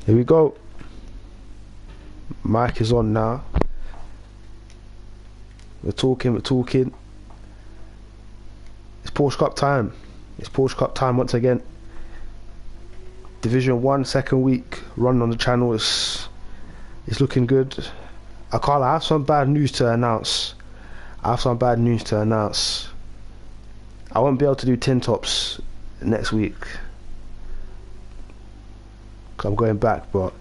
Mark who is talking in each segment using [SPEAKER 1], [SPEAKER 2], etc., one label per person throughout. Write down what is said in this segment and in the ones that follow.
[SPEAKER 1] Here we go. Mic is on now. We're talking. It's Porsche Cup time. It's Porsche Cup time once again. Division 1, second week run on the channel is looking good. I have some bad news to announce. I won't be able to do tin tops next week. I'm going back, but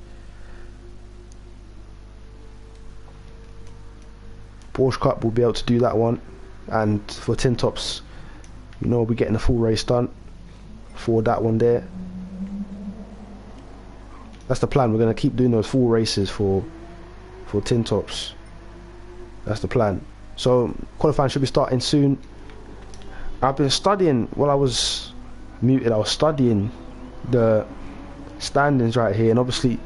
[SPEAKER 1] Porsche Cup will be able to do that one, and for tin tops, you know, we'll be getting a full race done for that one there. That's the plan. We're going to keep doing those full races for tin tops. That's the plan. So qualifying should be starting soon. I've been studying while I was muted. I was studying the standings right here, and obviously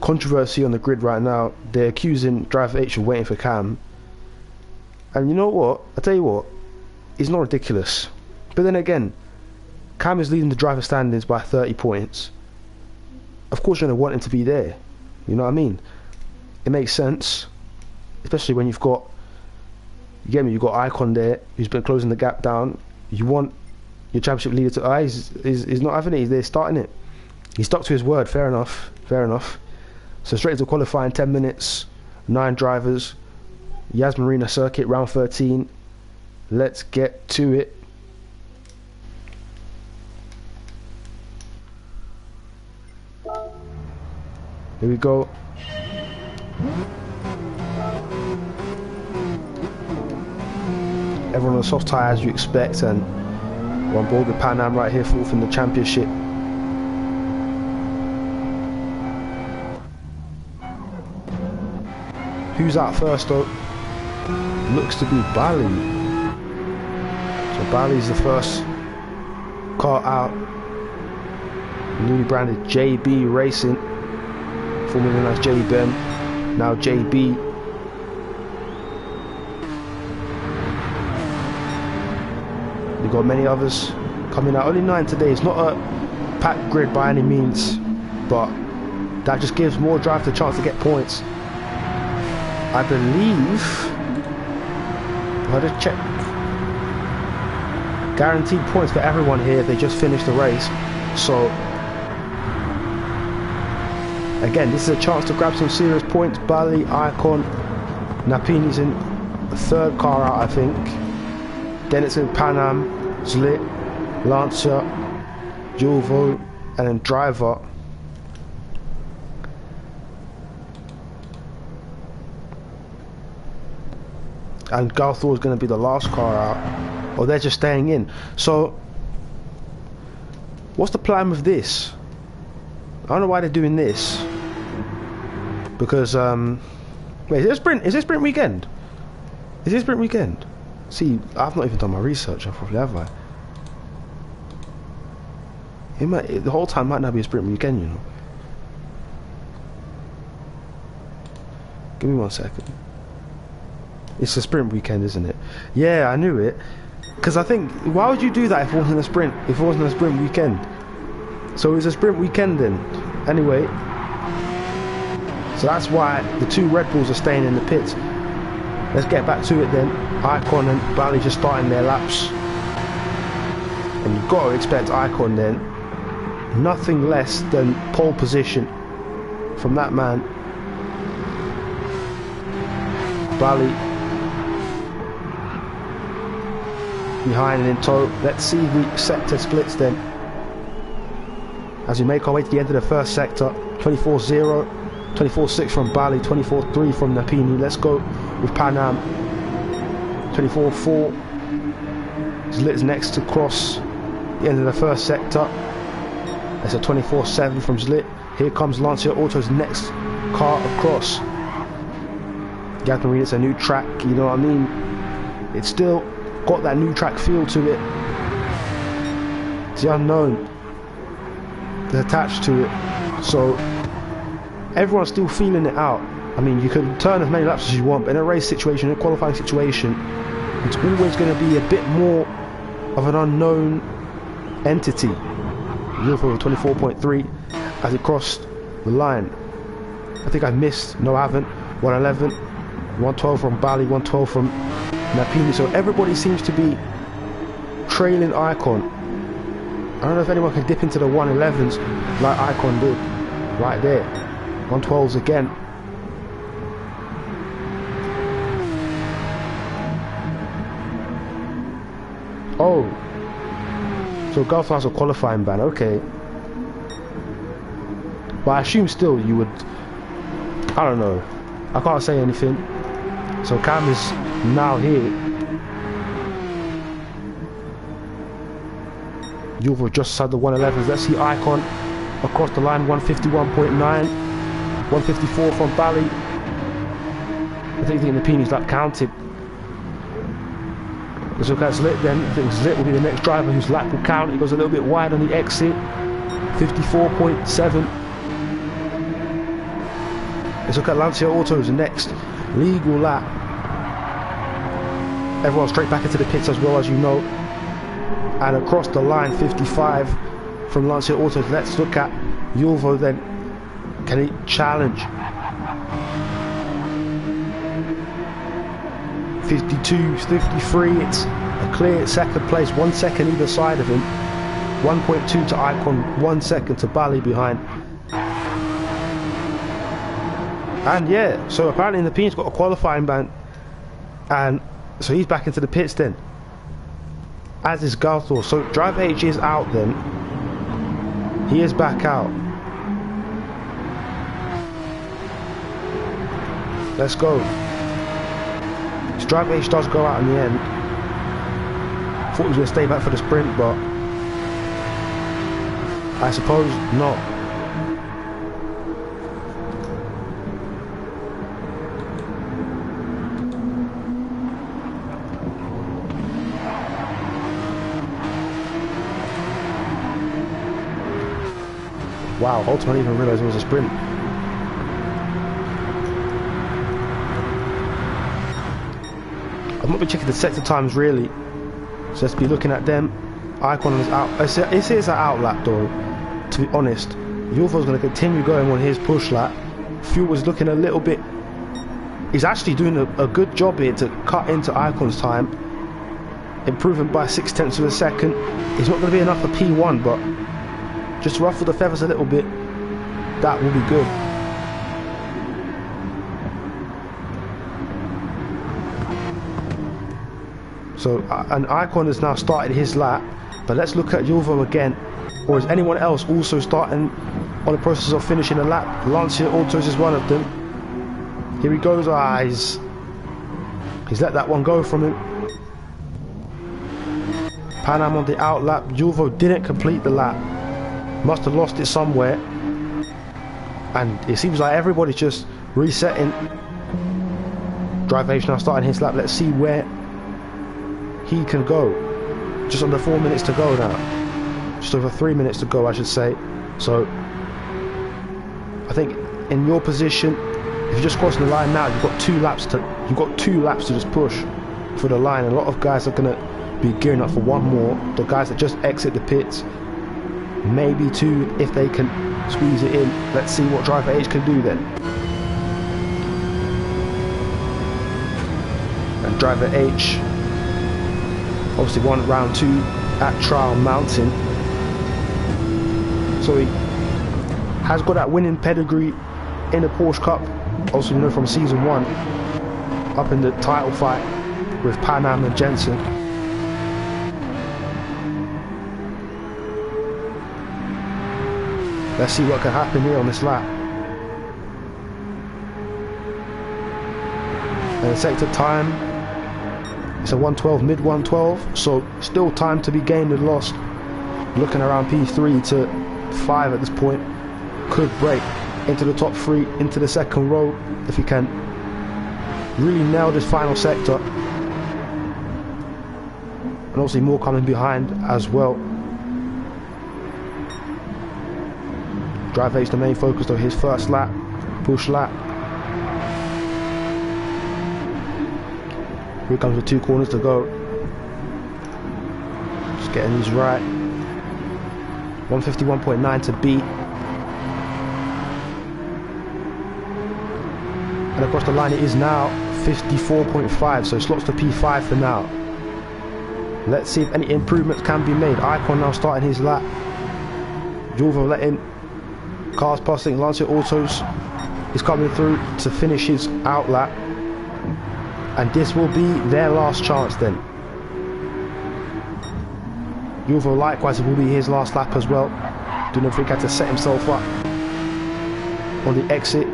[SPEAKER 1] controversy on the grid right now. They're accusing driver H of waiting for Cam, and you know what, I tell you what, it's not ridiculous. But then again, Cam is leading the driver standings by 30 points. Of course you're going to want him to be there, you know what I mean? It makes sense, especially when you've got, you get me, you've got Icon there who's been closing the gap down. You want your championship leader to, he's not having it, they're starting it. He stuck to his word. Fair enough. So straight into qualifying, 10 minutes, 9 drivers, Marina circuit, round 13. Let's get to it. Here we go. Everyone on the soft tyre as you expect, and we're on board with Pan Am right here, fourth in the championship. Who's out first though? Looks to be Bali. So Bali's the first car out. Newly branded JB Racing, formerly known as JBM, now JB. We've got many others coming out. Only 9 today. It's not a packed grid by any means, but that just gives more drivers the chance to get points. I believe, I just check, guaranteed points for everyone here if they just finished the race. So again, this is a chance to grab some serious points. Bali, Icon, Napini's in the third car out, I think. Then it's in Pan Am, Zlit, Lancia, Jovo, and then driver. And Galthor is going to be the last car out, or they're just staying in. So what's the plan with this? I don't know why they're doing this, because wait, is this sprint weekend? See, I've not even done my research. I probably have. The whole time might not be a sprint weekend, you know. Give me 1 second. It's a sprint weekend, isn't it? Yeah, I knew it. Because I think, why would you do that if it wasn't a sprint? If it wasn't a sprint weekend? So it's a sprint weekend then. Anyway, so that's why the 2 Red Bulls are staying in the pits. Let's get back to it then. Icon and Bali just starting their laps, and you've got to expect Icon then nothing less than pole position from that man. Bali behind and in tow. Let's see the sector splits then as we make our way to the end of the first sector. 24-0, 24-6 from Bali, 24-3 from Napini. Let's go with Pan Am. 24-4. Zlit's next to cross the end of the first sector. That's a 24-7 from Zlit. Here comes Lancia Auto's next car across. Marina, it's a new track, you know what I mean? It's still got that new track feel to it. It's the unknown that's attached to it. So everyone's still feeling it out. I mean, you can turn as many laps as you want, but in a race situation, in a qualifying situation, it's always going to be a bit more of an unknown entity. 24.3 as it crossed the line. I think I missed. No, I haven't. 111, 112 from Bali, 112 from Napini. So everybody seems to be trailing Icon. I don't know if anyone can dip into the 111s like Icon did right there. 112s again. Oh, so Gulf has a qualifying ban, okay. But I assume still you would, I don't know, I can't say anything. So Cam is now here. You've just had the 111s. Let's see Icon across the line, 151.9, 154 from Bali. I think the Pini's lap counted. Let's look at Zlit then. I think Zlit will be the next driver whose lap will count. He goes a little bit wide on the exit. 54.7. Let's look at Lancia Auto's next legal lap. Everyone straight back into the pits as well, as you know. And across the line, 55 from Lancia Autos. Let's look at Yulvo then. Can he challenge? 52, 53, it's a clear second place, 1 second either side of him. 1.2 to Icon, 1 second to Bali behind. And yeah, so apparently the Pini's got a qualifying ban, and so he's back into the pits then, as is Galthor. So driver H is out then. He is back out. Let's go. Driver H does go out in the end. Thought he was going to stay back for the sprint, but I suppose not. Wow, ultimately I didn't even realise it was a sprint. I've not been checking the sector times really, so let's be looking at them. Icon is out. This is an out lap though, to be honest. Yulvo's going to continue going on his push lap. Fuel was looking a little bit, he's actually doing a good job here to cut into Icon's time, improving by 0.6 of a second. It's not going to be enough for P1, but just ruffle the feathers a little bit, that will be good. So an Icon has now started his lap, but let's look at Yulvo again. Or is anyone else also starting on the process of finishing a lap? Lancia Autos is one of them. Here he goes. He's let that one go from him. Pan Am on the out lap. Yulvo didn't complete the lap. Must have lost it somewhere. And it seems like everybody's just resetting. Driver H now starting his lap. Let's see where he can go. Just under 4 minutes to go now. Just over 3 minutes to go, I should say. So I think in your position, if you're just crossing the line now, you've got 2 laps to just push for the line. A lot of guys are gonna be gearing up for one more. The guys that just exit the pits, maybe 2 if they can squeeze it in. Let's see what driver H can do then. And driver H obviously won round 2 at Trial Mountain, so he has got that winning pedigree in the Porsche Cup, also you know from season 1, up in the title fight with Pan Am and Jensen. Let's see what can happen here on this lap. And the sector time, it's a 112, mid 112, so still time to be gained and lost. Looking around P3 to 5 at this point. Could break into the top 3, into the second row if he can really nail this final sector. And obviously more coming behind as well. Drive H the main focus of his first lap, push lap. Here comes the 2 corners to go. Just getting these right. 151.9 to beat. And across the line it is now 54.5, so slots to P5 for now. Let's see if any improvements can be made. Icon now starting his lap. Julvo letting cars passing. Lancia Autos is coming through to finish his out lap. And this will be their last chance then. Julvo likewise, it will be his last lap as well. Do not think he had to set himself up on the exit.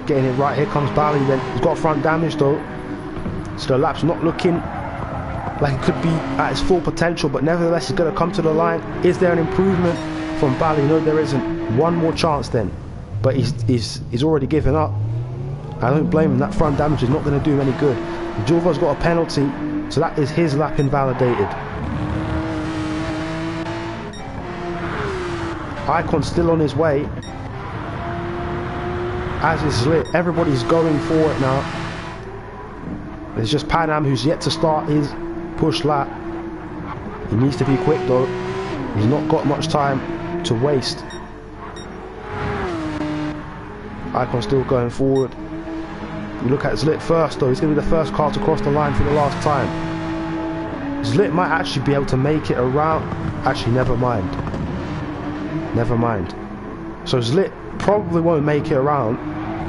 [SPEAKER 1] Getting it right. Here comes Bali then. He's got front damage though. So the lap's not looking like it could be at its full potential, but nevertheless he's going to come to the line. Is there an improvement from Bali? No, there isn't. One more chance then, but he's already given up. I don't blame him. That front damage is not going to do him any good. Julvo's got a penalty, so that is his lap invalidated. Icon's still on his way, as is Zlit. Everybody's going for it now. It's just Pan Am who's yet to start his push lap. He needs to be quick though. He's not got much time to waste. Icon still going forward. You look at Zlit first though. He's going to be the first car to cross the line for the last time. Zlit might actually be able to make it around. Actually, never mind. Never mind. So Zlit probably won't make it around.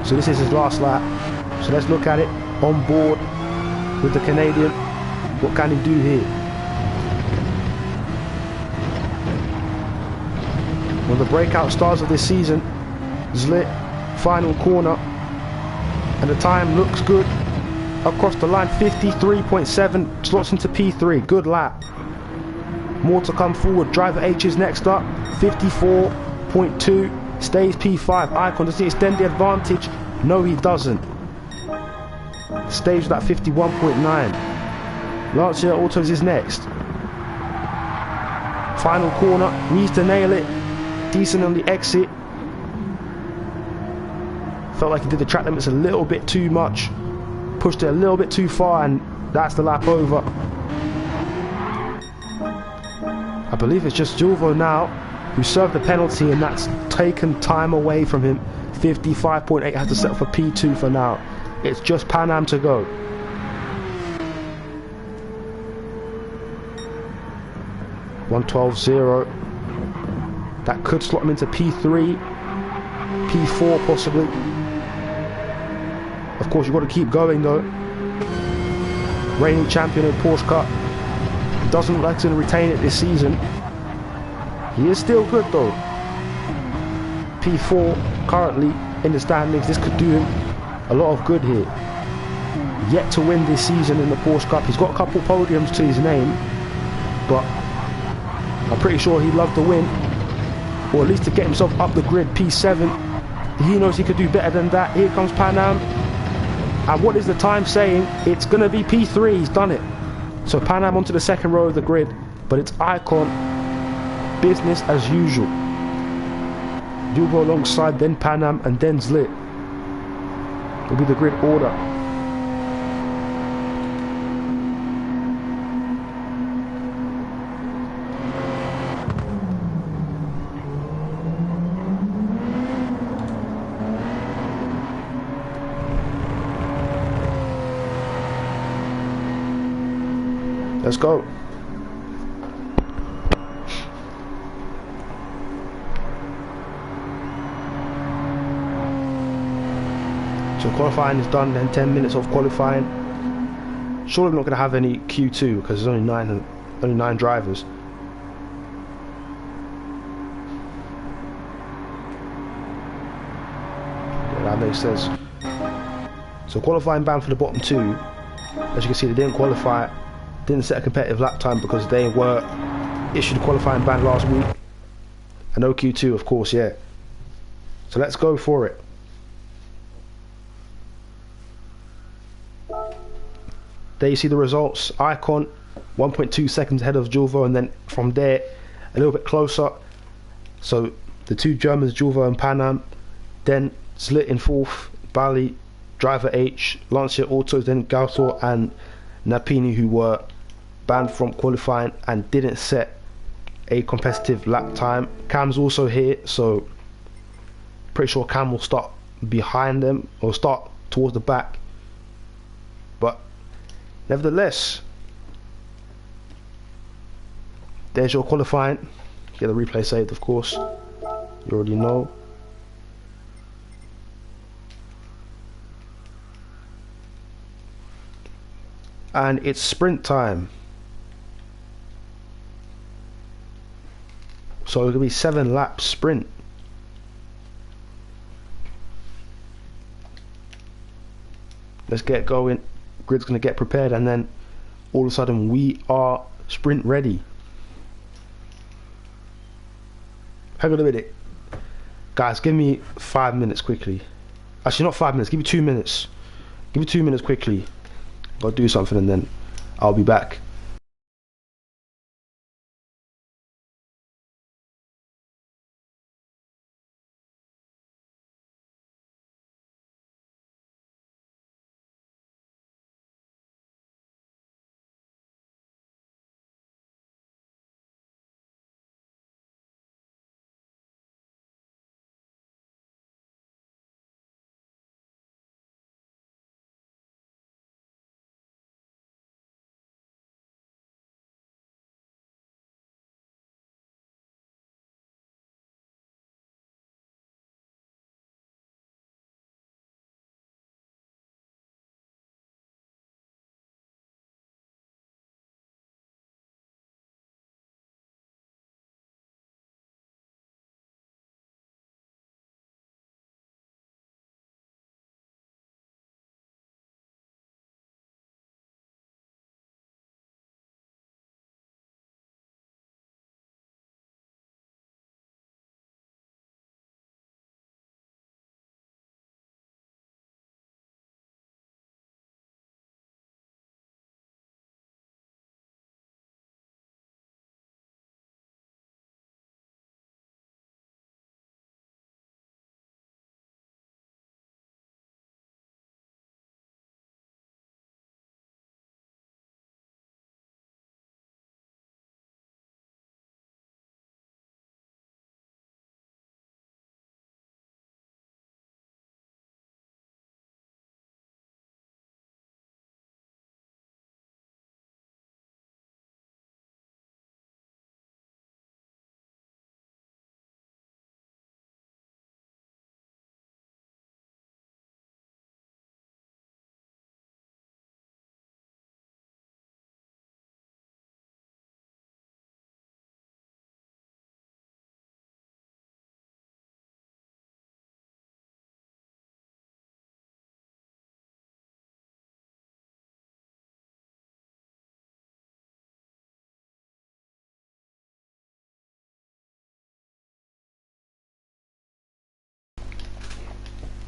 [SPEAKER 1] So this is his last lap. So let's look at it on board with the Canadian. What can he do here? One of the breakout stars of this season, Zlit, final corner, and the time looks good. Across the line, 53.7, slots into P3, good lap. More to come forward. Driver H is next up, 54.2, stays P5. Icon, does he extend the advantage? No, he doesn't. Stays with that 51.9. Lancia Autos is next. Final corner, needs to nail it. Decent on the exit. Felt like he did the track limits a little bit too much. Pushed it a little bit too far, and that's the lap over. I believe it's just Julvo now who served the penalty, and that's taken time away from him. 55.8 has to settle for P2 for now. It's just Pan Am to go. .112.0. That could slot him into P3, P4 possibly. Of course, you've got to keep going though. Reigning champion of Porsche Cup. Doesn't look like he's going to retain it this season. He is still good though. P4 currently in the standings. This could do him a lot of good here. Yet to win this season in the Porsche Cup. He's got a couple podiums to his name, but I'm pretty sure he'd love to win, or at least to get himself up the grid. P7. He knows he could do better than that. Here comes Pan Am. And what is the time saying? It's going to be P3. He's done it. So Pan Am onto the second row of the grid, but it's Icon. Business as usual. Julvo alongside, then Pan Am, and then Zlit. Will be the grid order. Let's go. So qualifying is done, then 10 minutes of qualifying. Surely we're not going to have any Q2 because there's only nine drivers. Yeah, that makes sense. So qualifying ban for the bottom two. As you can see, they didn't qualify. Didn't set a competitive lap time because they were issued a qualifying ban last week. And no Q2, of course, yeah. So let's go for it. There you see the results. Icon 1.2 seconds ahead of Julvo, and then from there a little bit closer. So the two Germans, Julvo and Pan Am, then Zlit in fourth, Bali, Driver H, Lancia Autos, then GCOR and Napini, who were banned from qualifying and didn't set a competitive lap time. Cam's also here, so pretty sure Cam will start behind them or start towards the back, but nevertheless, there's your qualifying. Get the replay saved, of course, you already know. And it's sprint time, so it's gonna be 7 lap sprint. Let's get going. Grid's gonna get prepared, and then all of a sudden we are sprint ready. Hang on a minute, guys. Give me 5 minutes quickly. Actually, not 5 minutes. Give me 2 minutes. Give me 2 minutes quickly. Gotta do something, and then I'll be back.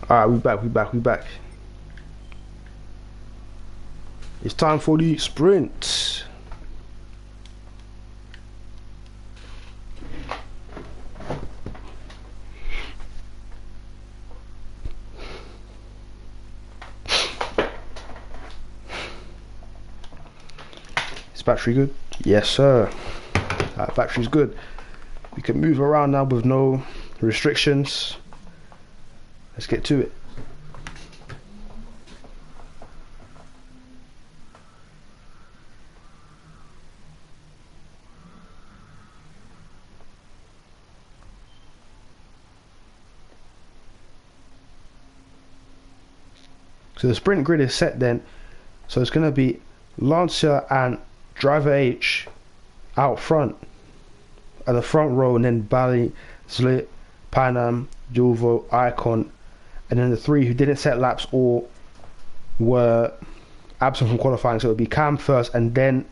[SPEAKER 1] Alright, we back. It's time for the sprint. Is battery good? Yes, sir. Battery's good. We can move around now with no restrictions. Let's get to it. So the sprint grid is set then. So it's going to be Lancer and Driver H out front at the front row, and then Bally, Zlit, Panam, Julvo, Icon, and then the 3 who didn't set laps or were absent from qualifying. So it would be Cam first, and then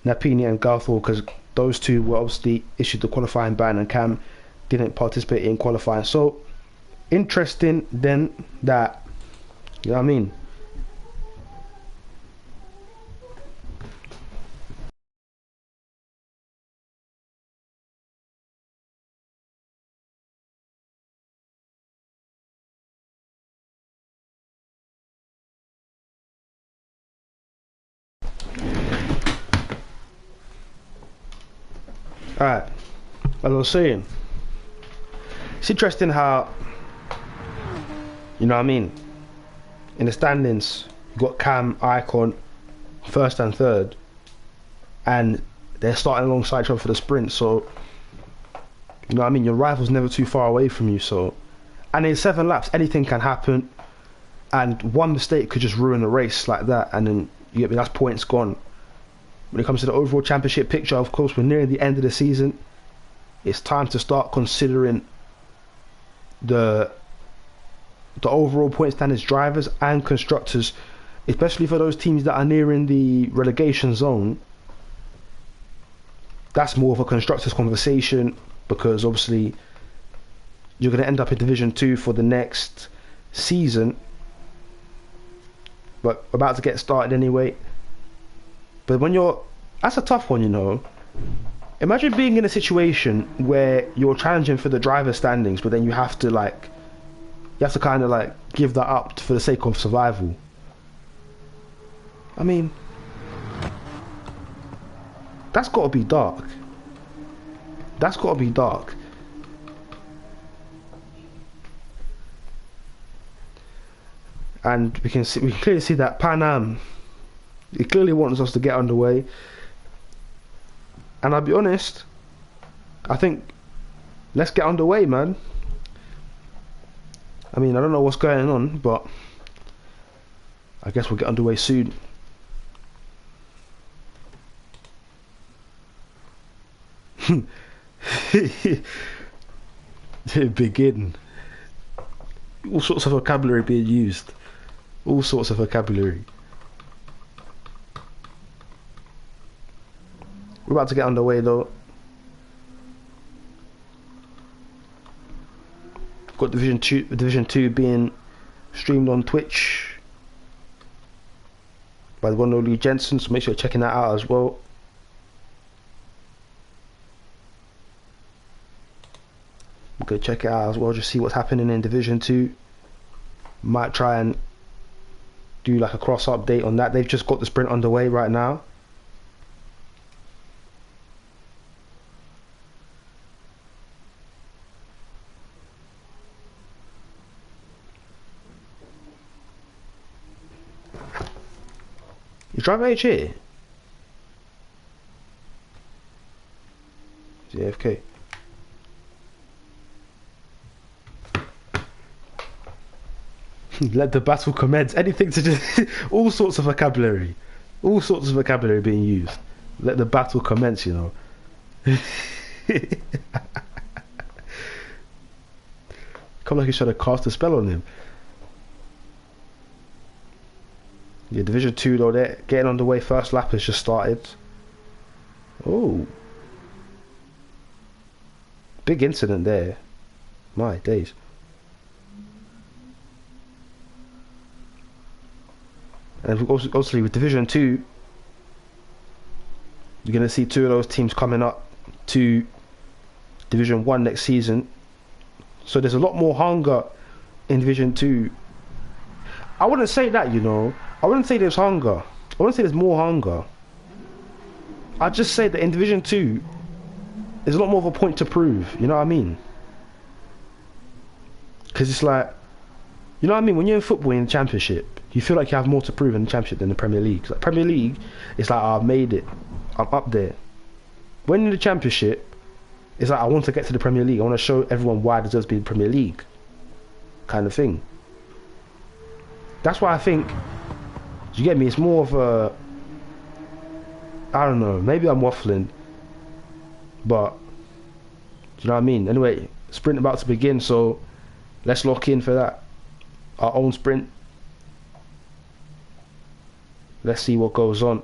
[SPEAKER 1] Napini and Garthor, because those 2 were obviously issued the qualifying ban, and Cam didn't participate in qualifying. So interesting then that, you know what I mean? Alright, as I was saying, it's interesting how You know what I mean? In the standings, you've got Cam, Icon, first and third, and they're starting alongside each other for the sprint. So, you know what I mean? Your rival's never too far away from you. So, and in 7 laps, anything can happen, and one mistake could just ruin a race like that. And then you get me, that's points gone. When it comes to the overall championship picture, of course, we're nearing the end of the season. It's time to start considering the overall point standings, drivers and constructors, especially for those teams that are nearing the relegation zone. That's more of a constructors conversation, because obviously you're going to end up in Division 2 for the next season, but about to get started anyway. But when that's a tough one, you know. Imagine being in a situation where you're challenging for the driver standings, but then you have to kind of like give that up for the sake of survival. I mean, that's got to be dark. That's got to be dark. And we can clearly see that Pan Am, it clearly wants us to get underway. And I'll be honest, I think let's get underway, man. I mean, I don't know what's going on, but I guess we'll get underway soon. Begin. All sorts of vocabulary being used. All sorts of vocabulary. We're about to get underway though. Got Division 2 being streamed on Twitch by the one and only Jensen, so make sure you're checking that out as well. We're gonna check it out as well, just see what's happening in Division 2. Might try and do like a cross update on that. They've just got the sprint underway right now. You drive H here? AFK. Let the battle commence. Anything to do. All sorts of vocabulary. All sorts of vocabulary being used. Let the battle commence, you know. Come like he's trying to cast a spell on him. Yeah, Division 2 though, they're getting underway. First lap has just started. Oh. Big incident there. My days. And obviously with Division 2, you're going to see 2 of those teams coming up to Division 1 next season. So there's a lot more hunger in Division 2. I wouldn't say that, you know. I wouldn't say there's hunger. I wouldn't say there's more hunger. I'd just say that in Division 2, there's a lot more of a point to prove. You know what I mean? Because it's like, you know what I mean? When you're in football in the Championship, you feel like you have more to prove in the Championship than the Premier League. Like Premier League, it's like, oh, I've made it. I'm up there. When in the Championship, it's like, I want to get to the Premier League. I want to show everyone why I deserve to be in the Premier League. Kind of thing. That's why I think, you get me, it's more of a, I don't know, maybe I'm waffling, but, do you know what I mean? Anyway, sprint about to begin, so let's lock in for that. Our own sprint. Let's see what goes on.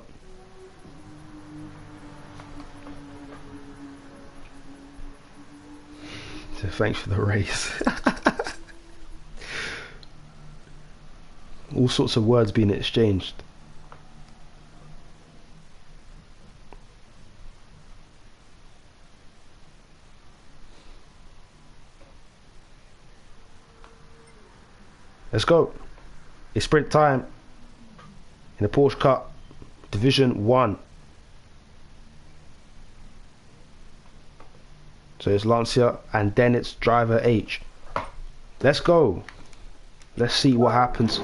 [SPEAKER 1] So thanks for the race. All sorts of words being exchanged. Let's go. It's sprint time in the Porsche Cup Division 1. So it's Lancia and then it's driver H. Let's go. Let's see what happens.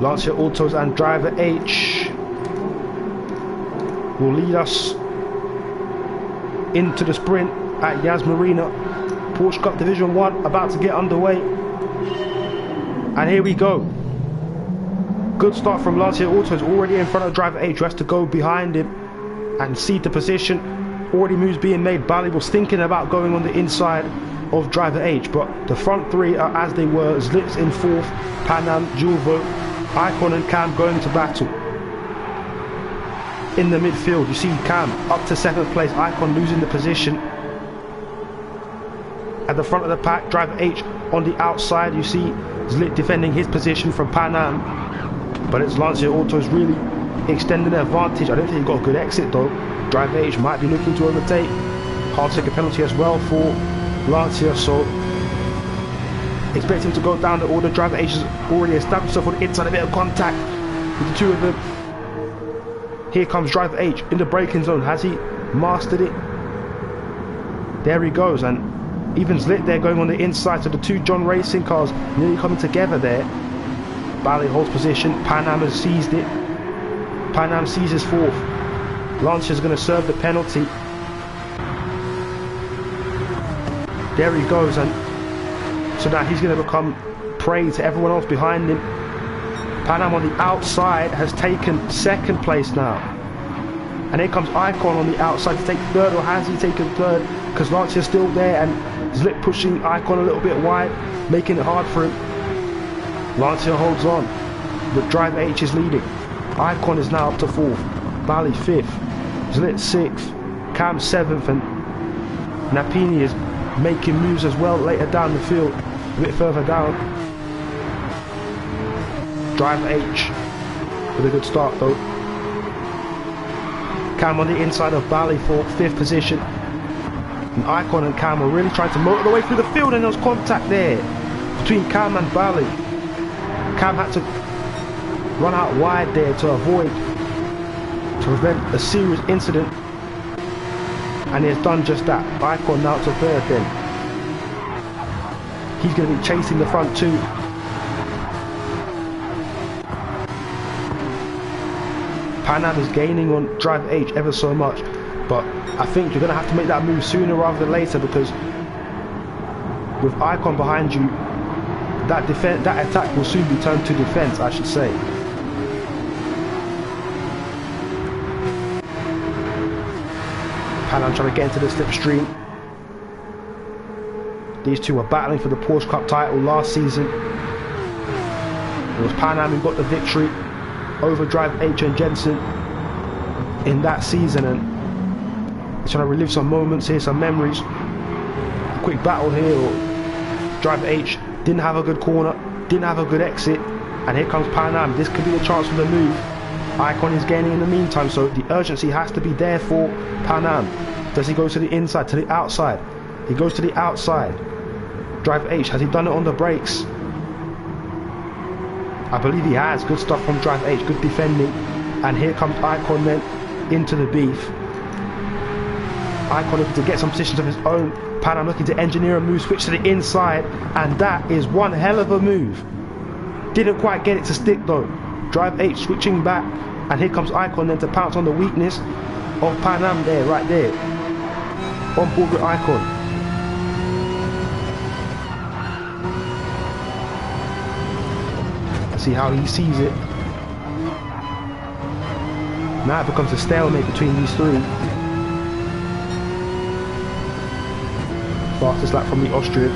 [SPEAKER 1] Lancia Autos and Driver H will lead us into the sprint at Marina. Porsche Cup Division 1 about to get underway. And here we go. Good start from Lancia Autos, already in front of Driver H, who has to go behind him and cede the position. Already moves being made. Bali was thinking about going on the inside of Driver H, but the front three are as they were. Zlitz in fourth, Panam, Julvo, Icon and Cam going to battle. In the midfield, you see Cam up to 7th place, Icon losing the position. At the front of the pack, Driver H on the outside, you see Zlitz defending his position from Panam. But it's Lancia Autos really extending their advantage. I don't think he got a good exit though. Driver H might be looking to overtake. Hard to take a penalty as well for Lancia, so expect him to go down the order. Driver H has already established himself on the inside, a bit of contact with the two of them. Here comes Driver H in the braking zone. Has he mastered it? There he goes, and even Zlitz there going on the inside. So the two John Racing cars nearly coming together there. Bali holds position. Panam has seized it. Panam seizes fourth. Lancia is going to serve the penalty. There he goes, and so now he's going to become prey to everyone else behind him. Panam on the outside has taken 2nd place now. And here comes Icon on the outside to take 3rd, or has he taken 3rd? Because Lancia's still there, and Zlitz pushing Icon a little bit wide, making it hard for him. Lancia holds on, but Driver H is leading. Icon is now up to 4th, Bali 5th, Zlitz 6th, Cam 7th, and Napini is making moves as well later down the field, a bit further down. Driver H with a good start though. Cam on the inside of Bali for 5th position. And Icon and Cam are really trying to motor the way through the field, and there was contact there between Cam and Bali. Cam had to run out wide there to prevent a serious incident, and he has done just that. Icon now to 3rd then. He's going to be chasing the front two. Panam is gaining on Driver H ever so much, but I think you're going to have to make that move sooner rather than later, because with Icon behind you, that attack will soon be turned to defense, I should say. Panam trying to get into the slipstream. These two were battling for the Porsche Cup title last season. It was Panam who got the victory over Driver H and Jensen in that season, and he's trying to relive some moments here, some memories. A quick battle here. Driver H didn't have a good corner, didn't have a good exit, and here comes Panam. This could be the chance for the move. Icon is gaining in the meantime, so the urgency has to be there for Panam. Does he go to the inside, to the outside? He goes to the outside. Driver H, has he done it on the brakes? I believe he has. Good stuff from Driver H, good defending. And here comes Icon then into the beef. Icon looking to get some positions of his own. Panam looking to engineer a move, switch to the inside, and that is one hell of a move. Didn't quite get it to stick though. Driver H switching back, and here comes Icon then to pounce on the weakness of Panam there, right there. On board with Icon. See how he sees it. Now it becomes a stalemate between these three. Fastest lap from the Austrian.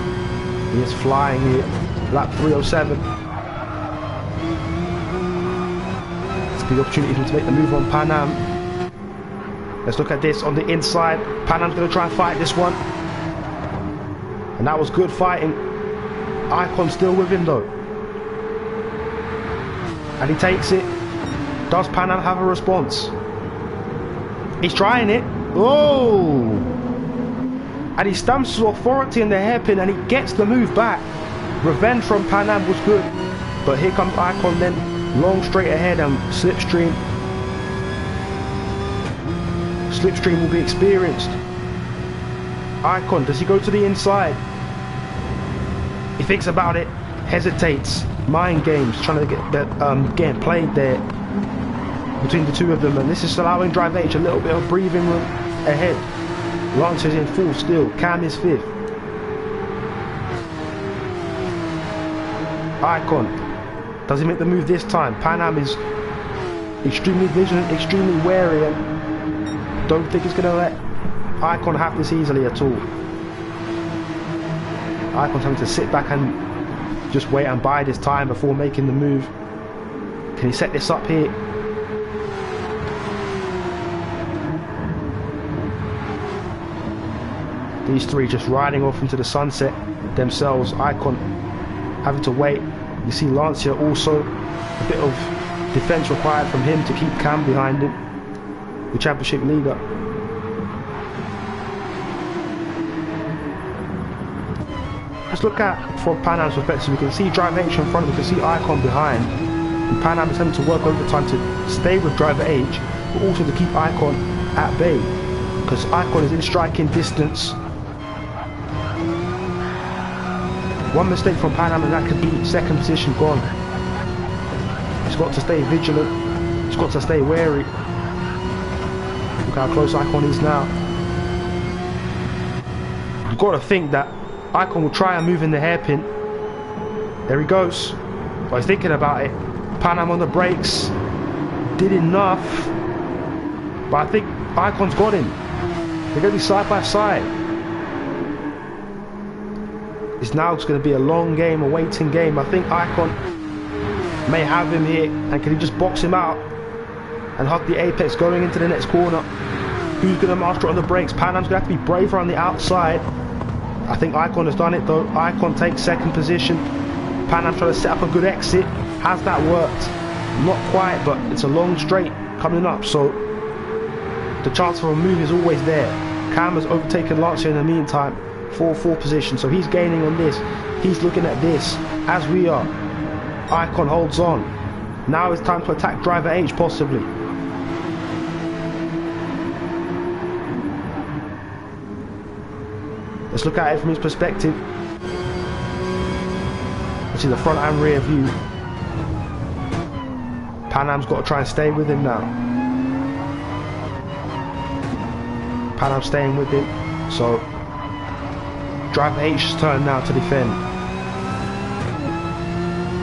[SPEAKER 1] He is flying here. Lap 307. It's a big opportunity for him to make the move on Panam. Let's look at this on the inside. Panam's going to try and fight this one. And that was good fighting. Icon still with him though. And he takes it. Does Panam have a response? He's trying it. Oh! And he stamps his authority in the hairpin, and he gets the move back. Revenge from Panam was good. But here comes Icon then. Long straight ahead and slipstream. Slipstream will be experienced. Icon, does he go to the inside? He thinks about it, hesitates, mind games, trying to get played there between the two of them, and this is allowing Drive H a little bit of breathing room ahead. Lance is in fourth still, Cam is fifth. Icon, does he make the move this time? Pan Am is extremely vigilant, extremely wary, and don't think he's going to let Icon have this easily at all. Icon's having to sit back and just wait and bide his time before making the move. Can he set this up here? These three just riding off into the sunset themselves. Icon having to wait. You see Lance here also, a bit of defense required from him to keep Cam behind him, the championship leader. Let's look at, from Pan Am's perspective, we can see Driver H in front, we can see Icon behind, and Pan Am is having to work overtime to stay with Driver H, but also to keep Icon at bay, because Icon is in striking distance. One mistake from Pan Am and that could be second position gone. He's got to stay vigilant, he's got to stay wary. Look how close Icon is now. You've got to think that Icon will try and move in the hairpin. There he goes. But he's thinking about it. Pan Am on the brakes. Did enough. But I think Icon's got him. They're going to be side by side. It's now going to be a long game, a waiting game. I think Icon may have him here. And can he just box him out and hug the apex going into the next corner? Who's going to master it on the brakes? Pan Am's going to have to be braver on the outside. I think Icon has done it though. Icon takes second position. Pan Am trying to set up a good exit. Has that worked? Not quite, but it's a long straight coming up, so the chance for a move is always there. Cam has overtaken Lance in the meantime, 4-4 position, so he's gaining on this. He's looking at this, as we are. Icon holds on. Now it's time to attack Driver H, possibly. Let's look at it from his perspective. Let's see the front and rear view. Pan Am's got to try and stay with him now. Pan Am staying with him. So Driver H's turn now to defend.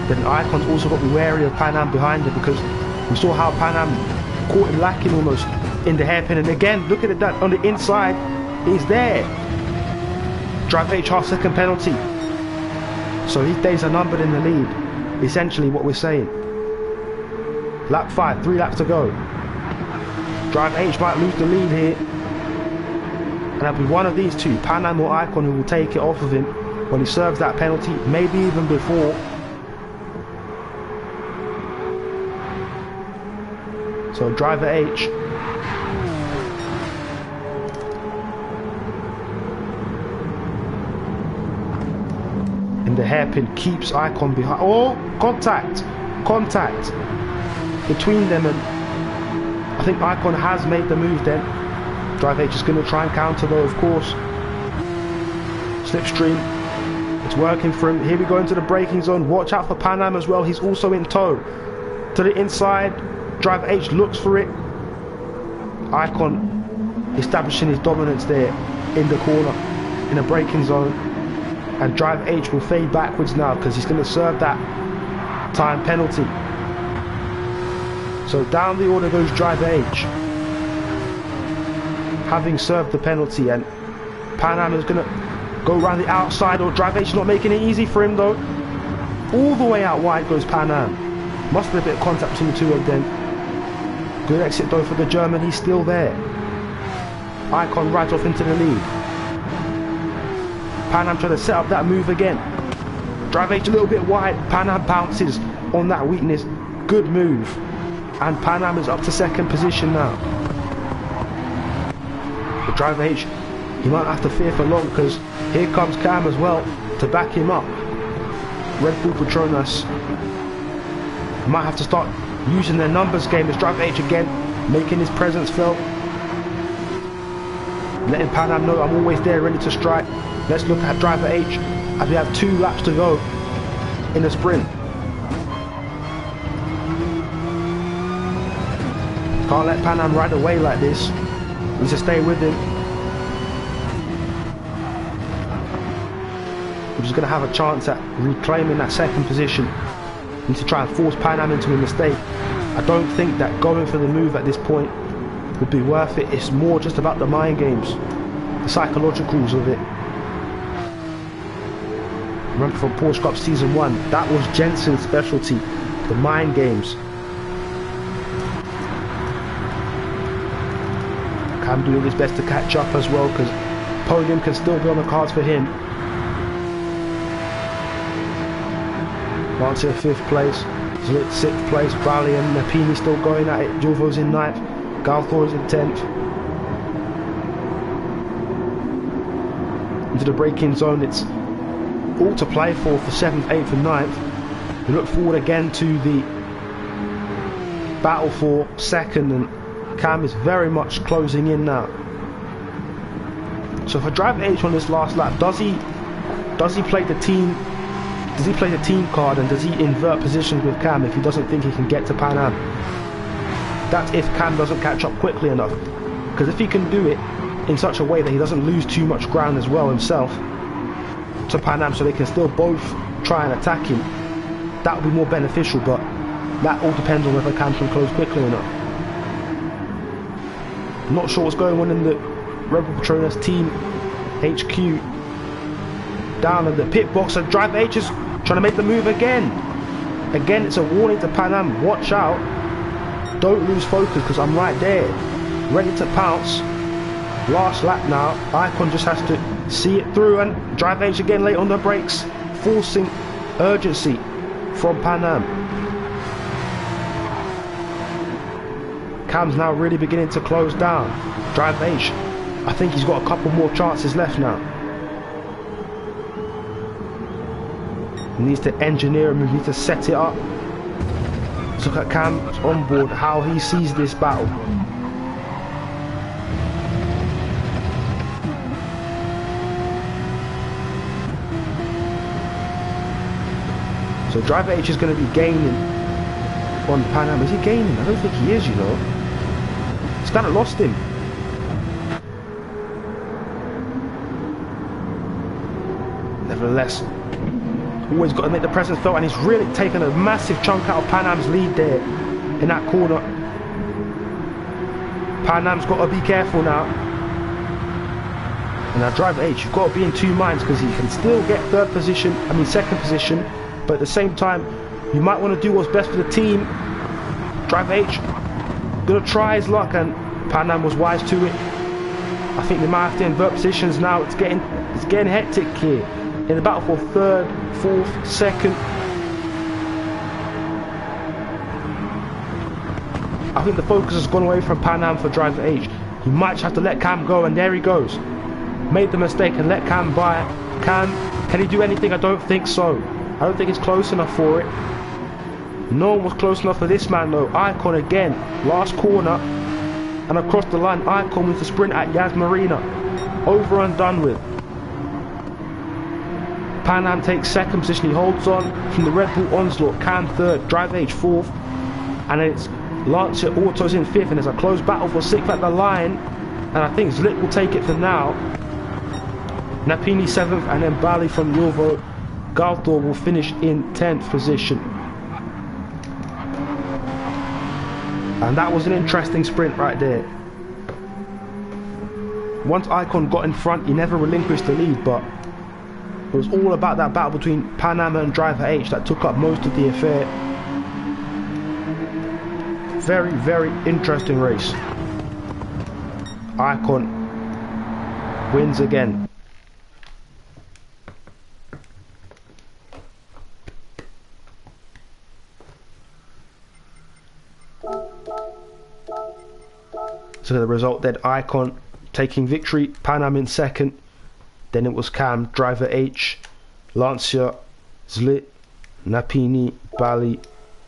[SPEAKER 1] Then Icon's also got to be wary of Pan Am behind him, because we saw how Pan Am caught him lacking almost in the hairpin. And again, look at that on the inside. He's there. Driver H half second penalty. So his days are numbered in the lead. Essentially what we're saying. Lap 5, 3 laps to go. Driver H might lose the lead here. And that'll be one of these two, Pan Am or Icon, who will take it off of him when he serves that penalty, maybe even before. So Driver H. In the hairpin, keeps Icon behind. Oh, contact between them, and I think Icon has made the move then. Driver H is going to try and counter though, of course. Slipstream, it's working for him. Here we go into the braking zone. Watch out for Pan Am as well, he's also in tow. To the inside, Driver H looks for it. Icon establishing his dominance there in the corner, in the braking zone. And Driver H will fade backwards now because he's going to serve that time penalty. So down the order goes Driver H, having served the penalty, and Pan Am is going to go around the outside, or Driver H not making it easy for him though. All the way out wide goes Pan Am. Must be a bit of contact between the two of them. Good exit though for the German, he's still there. Icon rides off into the lead. Pan Am trying to set up that move again. Driver H a little bit wide. Pan Am bounces on that weakness. Good move. And Pan Am is up to second position now. But Driver H, he might have to fear for long, because here comes Cam as well to back him up. Red Bull Petronas might have to start using their numbers game as Driver H again making his presence felt. letting Pan Am know I'm always there, ready to strike. Let's look at driver H as we have 2 laps to go in the sprint. Can't let Pan Am ride away like this. Needs to stay with him. We're just going to have a chance at reclaiming that 2nd position. Need to try and force Pan Am into a mistake. I don't think that going for the move at this point would be worth it. It's more just about the mind games, the psychologicals of it. Remember from Porsche Cup Season 1, that was Jensen's specialty, the mind games. Cam doing his best to catch up as well, because podium can still be on the cards for him. Lancia 5th place, Zlit 6th place, Bali and Napini still going at it, Jovo's in 9th, Galthor is in 10th. Into the braking zone, it's all to play for 7th, 8th and 9th. We look forward again to the battle for 2nd, and Cam is very much closing in now. So for driver H on this last lap, does he play the team? Does he play the team card, and does he invert positions with Cam if he doesn't think he can get to Pan Am? That's if Cam doesn't catch up quickly enough. Because if he can do it in such a way that he doesn't lose too much ground as well himself to Pan Am, so they can still both try and attack him, that would be more beneficial, but that all depends on whether Cam can close quickly enough. I'm not sure what's going on in the Red Bull Petronas team HQ. Down in the pit box, and driver H is trying to make the move again. Again, it's a warning to Pan Am, watch out, don't lose focus, because I'm right there, ready to pounce. Last lap now, Icon just has to see it through, and driver H again late on the brakes, forcing urgency from Pan Am. Cam's now really beginning to close down. Driver H, I think he's got a couple more chances left now. He needs to engineer a move, he needs to set it up. Let's look at Cam's on board, how he sees this battle. So driver H is going to be gaining on Pan Am. Is he gaining? I don't think he is, you know. He's kind of lost him. Nevertheless, always got to make the presence felt, and he's really taken a massive chunk out of Pan Am's lead there in that corner. Pan Am's got to be careful now. And now driver H, you've got to be in 2 minds, because he can still get 2nd position, but at the same time you might want to do what's best for the team. Driver H gonna try his luck, and Pan Am was wise to it. I think they might have to invert positions now. It's getting hectic here in the battle for 3rd, 4th, 2nd. I think the focus has gone away from Pan Am for driver H. He might just have to let Cam go, and there he goes. Made the mistake and let Cam by. Can he do anything? I don't think so. I don't think it's close enough for it. No one was close enough for this man though. Icon again, last corner, and across the line, Icon with the sprint at Yas Marina. Over and done with. Pan Am takes 2nd position, he holds on from the Red Bull onslaught. Cam 3rd, driver H 4th, and then it's Lancia Autos in 5th, and there's a close battle for 6th at the line, and I think Zlit will take it for now. Napini 7th, and then Bali from Jovo. Galthor will finish in 10th position. And that was an interesting sprint right there. Once Icon got in front, he never relinquished the lead, but it was all about that battle between Pan Am and driver H that took up most of the affair. Very, very interesting race. Icon wins again. So the result then, Icon taking victory, Pan Am in 2nd, then it was Cam, driver H, Lancia, Zlit, Napini, Bali,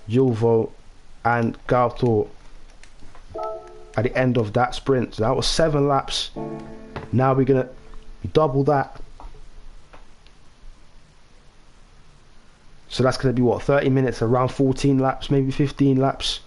[SPEAKER 1] Jovo and Galthor at the end of that sprint. So that was 7 laps, Now we're gonna double that. So that's gonna be what, 30 minutes, around 14 laps, maybe 15 laps.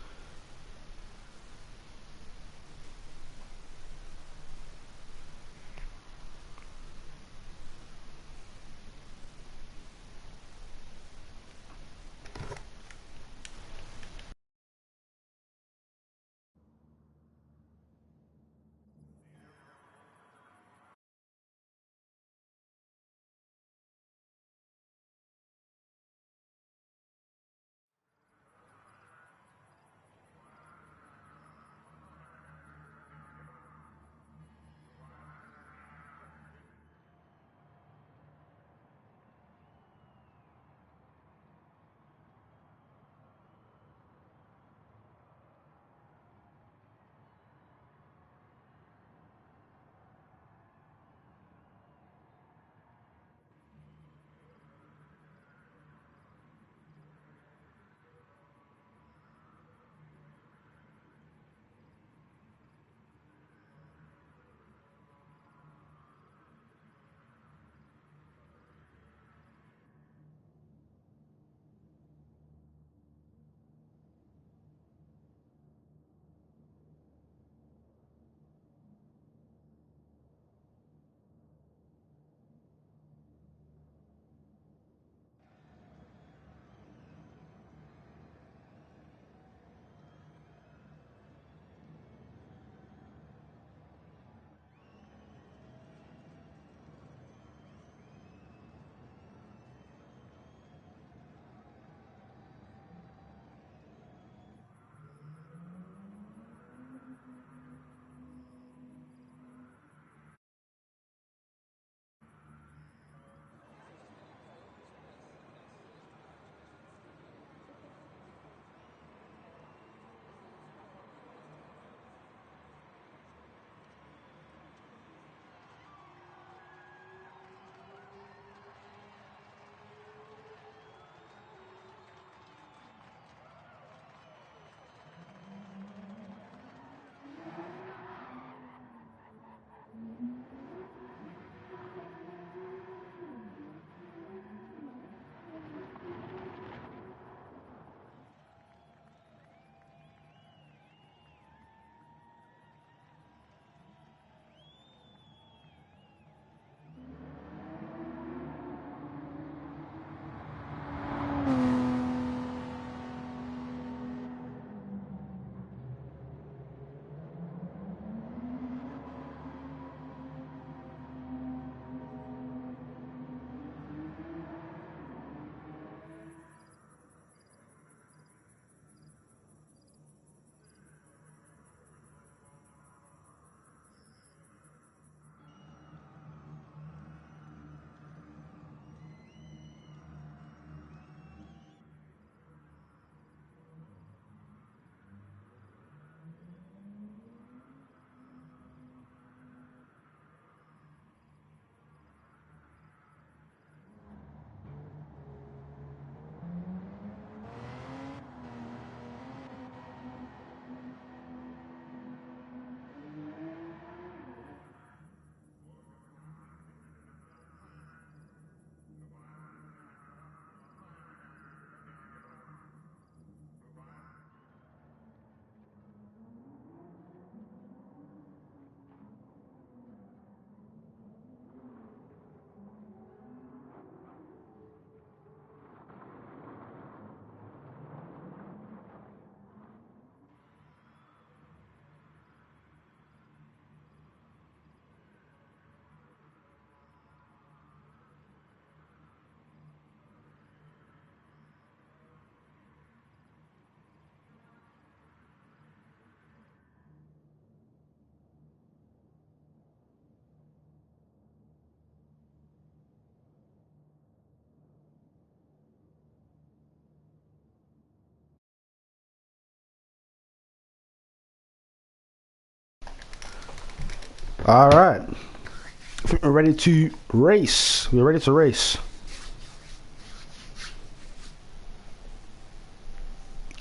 [SPEAKER 1] All right, I think we're ready to race. We're ready to race.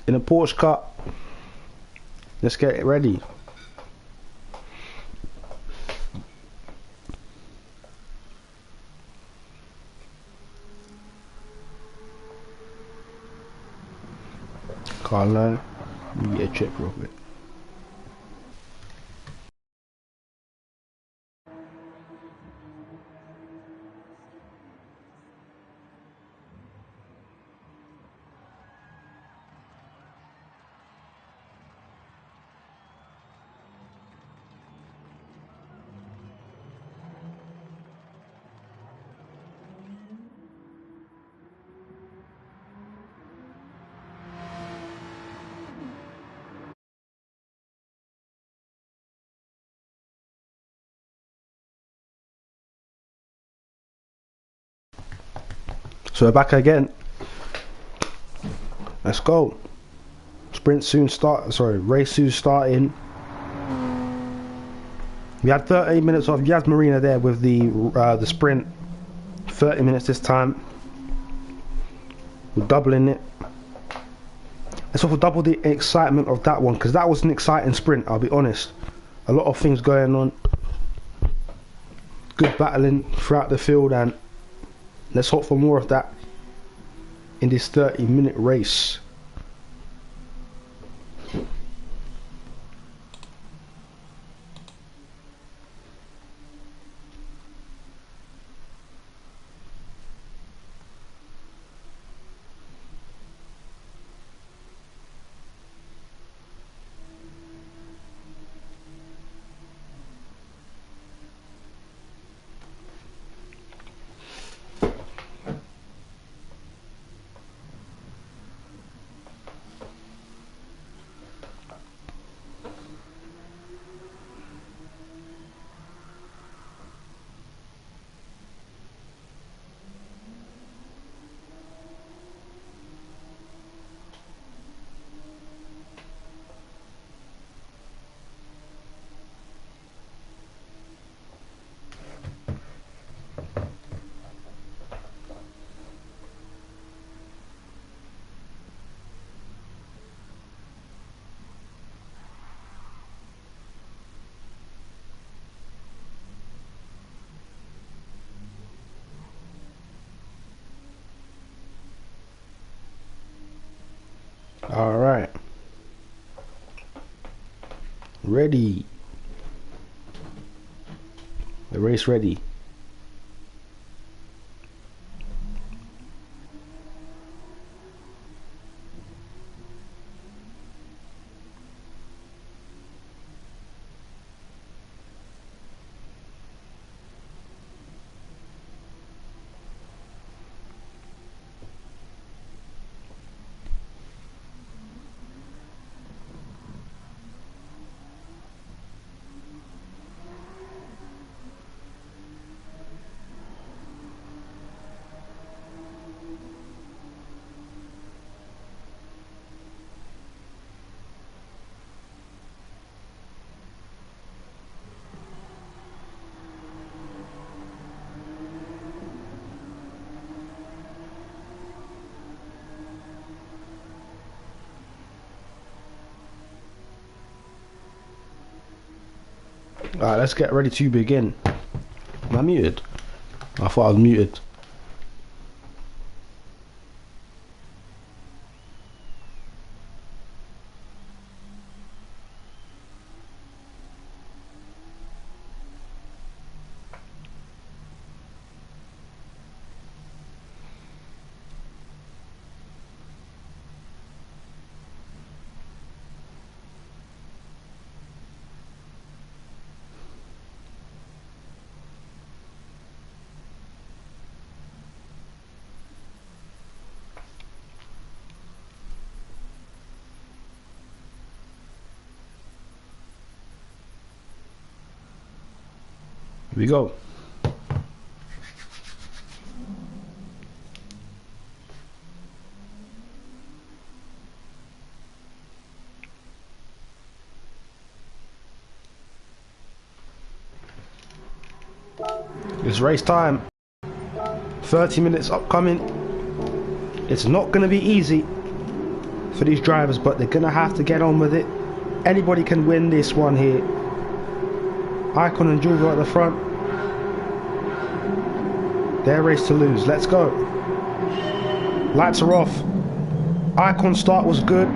[SPEAKER 1] In a Porsche Cup. Let's get it ready. Can't lie. Let me get a check real quick. So we're back again. Let's go. Sprint soon start. Sorry, race soon starting. We had 30 minutes of Yas Marina there with the sprint. 30 minutes this time. We're doubling it. Let's also double the excitement of that one, because that was an exciting sprint. I'll be honest. A lot of things going on. Good battling throughout the field, and let's hope for more of that in this 30-minute race. All right, ready. The race ready. Alright, let's get ready to begin. Am I muted? I thought I was muted. Here we go. It's race time. 30 minutes upcoming. It's not going to be easy for these drivers, but they're going to have to get on with it. Anybody can win this one here. Icon and Jules are at the front. Their race to lose. Let's go. Lights are off. Icon's start was good.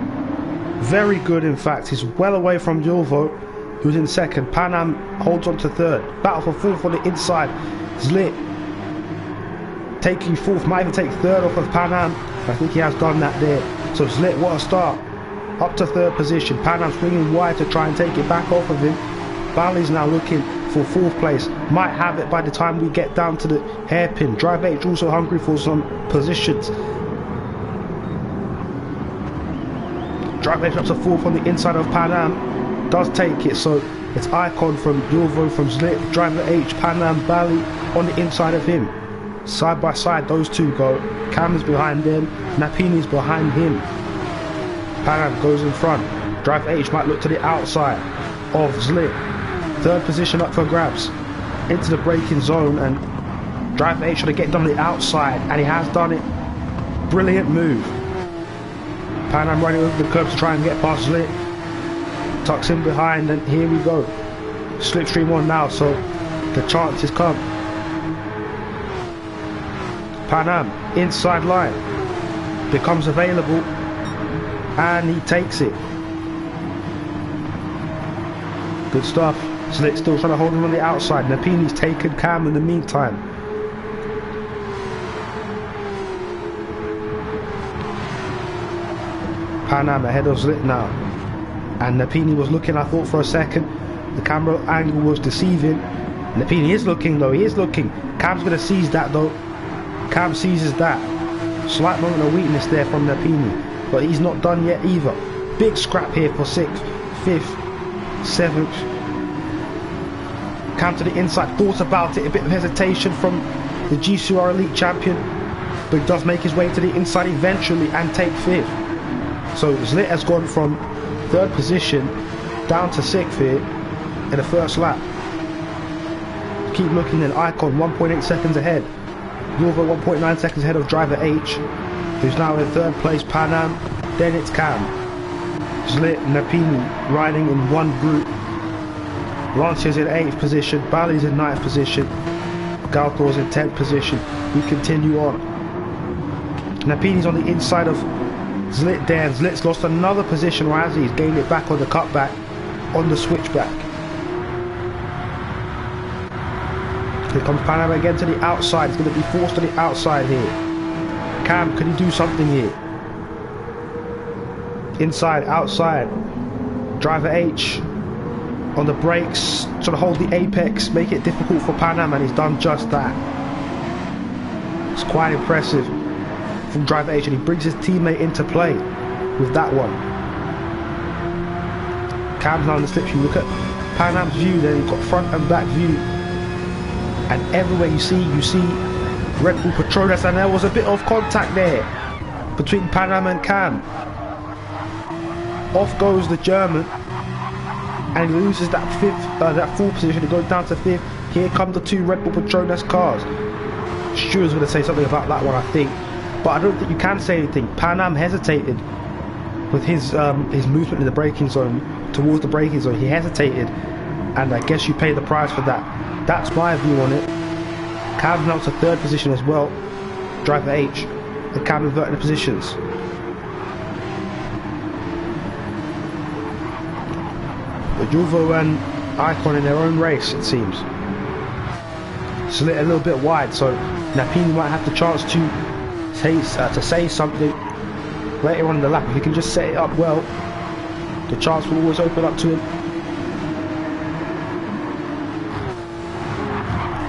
[SPEAKER 1] Very good, in fact. He's well away from Julvo, who's in second. Pan Am holds on to third. Battle for fourth on the inside. Zlit taking fourth, might even take third off of Pan Am. I think he has done that there. So Zlit, what a start. Up to third position. Pan Am swinging wide to try and take it back off of him. Bali's now looking for fourth place. Might have it by the time we get down to the hairpin. Drive H also hungry for some positions. Drive H up to fourth on the inside of Pan Am. Does take it, so it's Icon from Julvo from Zlit. Driver H, Pan Am, Bali on the inside of him. Side by side those two go. Cam is behind them. Napini's behind him. Pan Am goes in front. Drive H might look to the outside of Zlit. Third position up for grabs. Into the braking zone, and Drive H trying to get done on the outside, and he has done it. Brilliant move. Pan Am running over the curb to try and get past Zlit. Tucks in behind, and here we go. Slipstream on now, so the chances come. Pan Am, inside line. Becomes available, and he takes it. Good stuff. Zlit still trying to hold him on the outside. Napini's taken Cam in the meantime. Pan Am ahead of Zlit now. And Napini was looking, I thought for a second. The camera angle was deceiving. Napini is looking though, he is looking. Cam's going to seize that though. Cam seizes that. Slight moment of weakness there from Napini. But he's not done yet either. Big scrap here for 6th, 5th, 7th. Cam to the inside, thought about it, a bit of hesitation from the GCOR Elite Champion, but he does make his way to the inside eventually and take 5th. So Zlit has gone from 3rd position down to 6th here in the first lap. Keep looking then, Icon 1.8 seconds ahead. Julvo 1.9 seconds ahead of driver H, who's now in 3rd place. Pan Am, then it's Cam. Zlit, Napini riding in one group. Lancia's in 8th position, Bali's in 9th position, Galtor's in 10th position. We continue on. Napini's on the inside of Zlit there, and Zlit's lost another position, or as he's gained it back on the cutback, on the switchback. Here comes Pan Am again to the outside. He's going to be forced to the outside here. Cam, can he do something here? Inside, outside. Driver H on the brakes, trying to hold the apex, make it difficult for Pan Am, and he's done just that. It's quite impressive from Driver H, and he brings his teammate into play with that one. Cam's now on the slipstream. Look at Pan Am's view there, you've got front and back view, and everywhere you see Red Bull Petronas, and there was a bit of contact there between Pan Am and Cam. Off goes the German, and he loses that 4th position. He goes down to 5th. Here come the 2 Red Bull Petronas cars. Stuart's going to say something about that one, I think, but I don't think you can say anything. Pan Am hesitated with his movement in the braking zone, towards the braking zone. He hesitated, and I guess you pay the price for that. That's my view on it. Cam now to 3rd position as well. Driver H, and Cam inverting the positions. But Julvo and Icon in their own race, it seems. Zlit a little bit wide, so Napini might have the chance to say something later on in the lap. If he can just set it up well, the chance will always open up to him.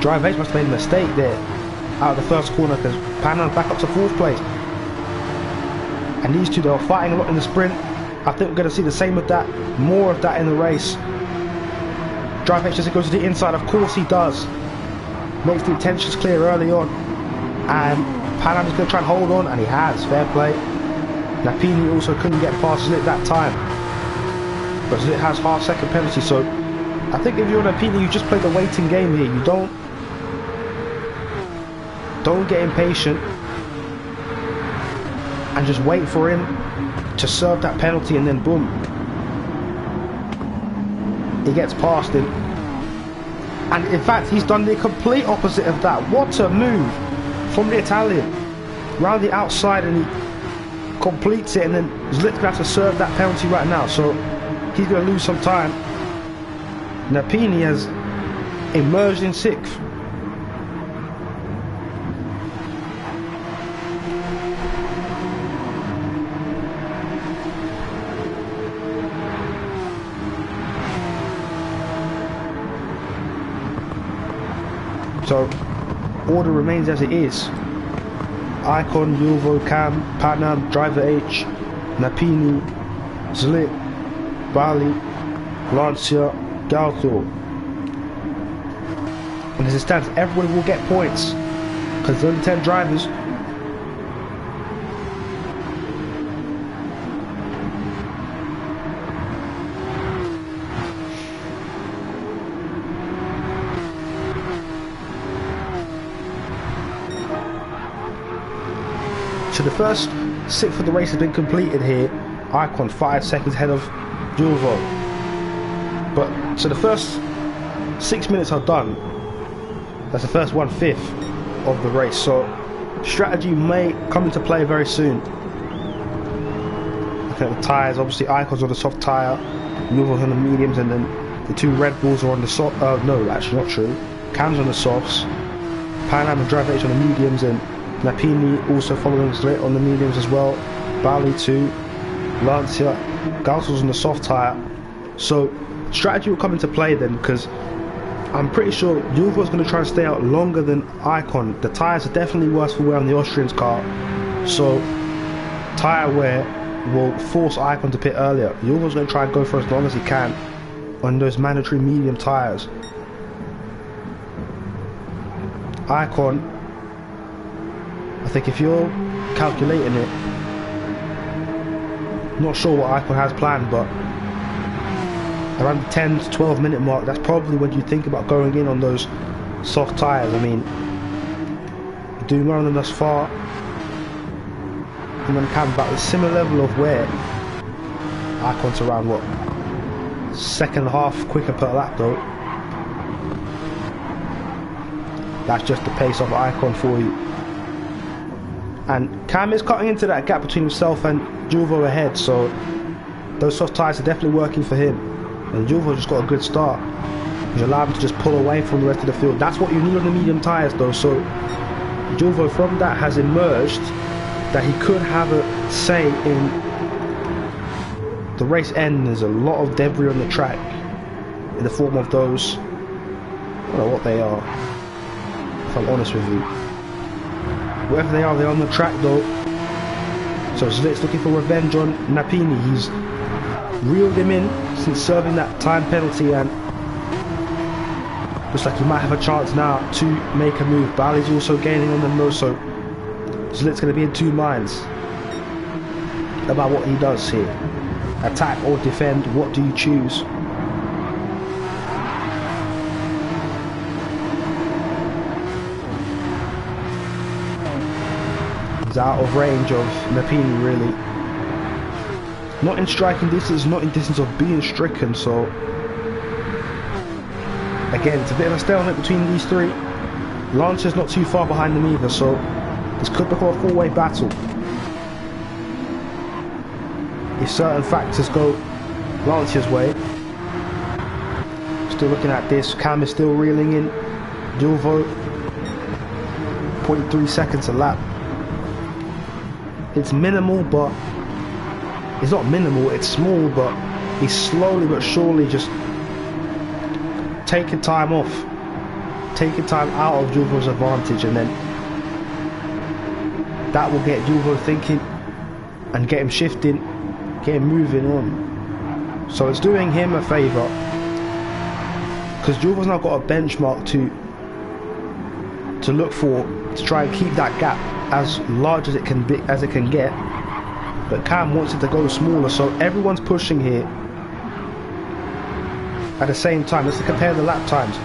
[SPEAKER 1] Driver H must have made a mistake there out of the first corner, because Pan Am back up to 4th place. And these two, they were fighting a lot in the sprint. I think we're going to see the same with that, more of that in the race. Drive H, does it go to the inside? Of course he does. Makes the intentions clear early on. And Pan Am is going to try and hold on, and he has. Fair play. Napini also couldn't get past Zlit that time. But Zlit has half-second penalty, so I think if you're Napini, you just play the waiting game here. You don't get impatient and just wait for him to serve that penalty, and then boom, he gets past him. And in fact, he's done the complete opposite of that. What a move from the Italian, round the outside, and he completes it, and then Zlit's gonna have to serve that penalty right now, so he's gonna lose some time. Napini has emerged in 6th. So order remains as it is. Icon, Yulvo, Cam, Patnam, Driver H, Napini, Zlit, Bali, Lancia, Galthor. And as it stands, everyone will get points because there's only 10 drivers. So the first 6th of the race has been completed here. Icon 5 seconds ahead of Julvo. But so the first 6 minutes are done. That's the first 1/5 of the race. So strategy may come into play very soon. Looking at the tyres, obviously Icon's on the soft tyre, Julvo's on the mediums, and then the 2 Red Bulls are on the soft. No, actually not true. Cam's on the softs. Panam and Driver H on the mediums, and Napini also following Zlit on the mediums as well. Bali 2, Lancia, Galsos on the soft tyre. So strategy will come into play then, because I'm pretty sure Julvo's going to try and stay out longer than Icon. The tyres are definitely worse for wear on the Austrian's car, so tyre wear will force Icon to pit earlier. Julvo's going to try and go for as long as he can on those mandatory medium tyres. Icon, I think if you're calculating it, not sure what Icon has planned, but around the 10 to 12 minute mark, that's probably when you think about going in on those soft tyres. I mean, doing well on them thus far, and then kind of about the similar level of wear. Icon's around what, 2.5 seconds quicker per lap though. That's just the pace of Icon for you. And Cam is cutting into that gap between himself and Julvo ahead, so those soft tyres are definitely working for him. And Julvo just got a good start, which allowed him to just pull away from the rest of the field. That's what you need on the medium tyres though, so Julvo from that has emerged that he could have a say in the race end. There's a lot of debris on the track in the form of those, I don't know what they are, if I'm honest with you. Whatever they are, they're on the track though. So Zlit's looking for revenge on Napini. He's reeled him in since serving that time penalty, and looks like he might have a chance now to make a move. Bali's also gaining on them though, so Zlit's going to be in 2 minds about what he does here. Attack or defend, what do you choose? He's out of range of Napini really. Not in striking distance, not in distance of being stricken, so again, it's a bit of a stalemate between these 3. Lancia's not too far behind them either, so this could become a 4-way battle if certain factors go Lancia's way. Still looking at this, Cam is still reeling in. Julvo 0.3 seconds a lap. It's minimal, but it's not minimal, it's small, but he's slowly but surely just taking time off, taking time out of Julvo's advantage, and then that will get Julvo thinking and get him shifting, get him moving on. So it's doing him a favour, because Julvo's now got a benchmark to look for, to try and keep that gap as large as it can be, as it can get. But Cam wants it to go smaller, so everyone's pushing here at the same time. Let's compare the lap times.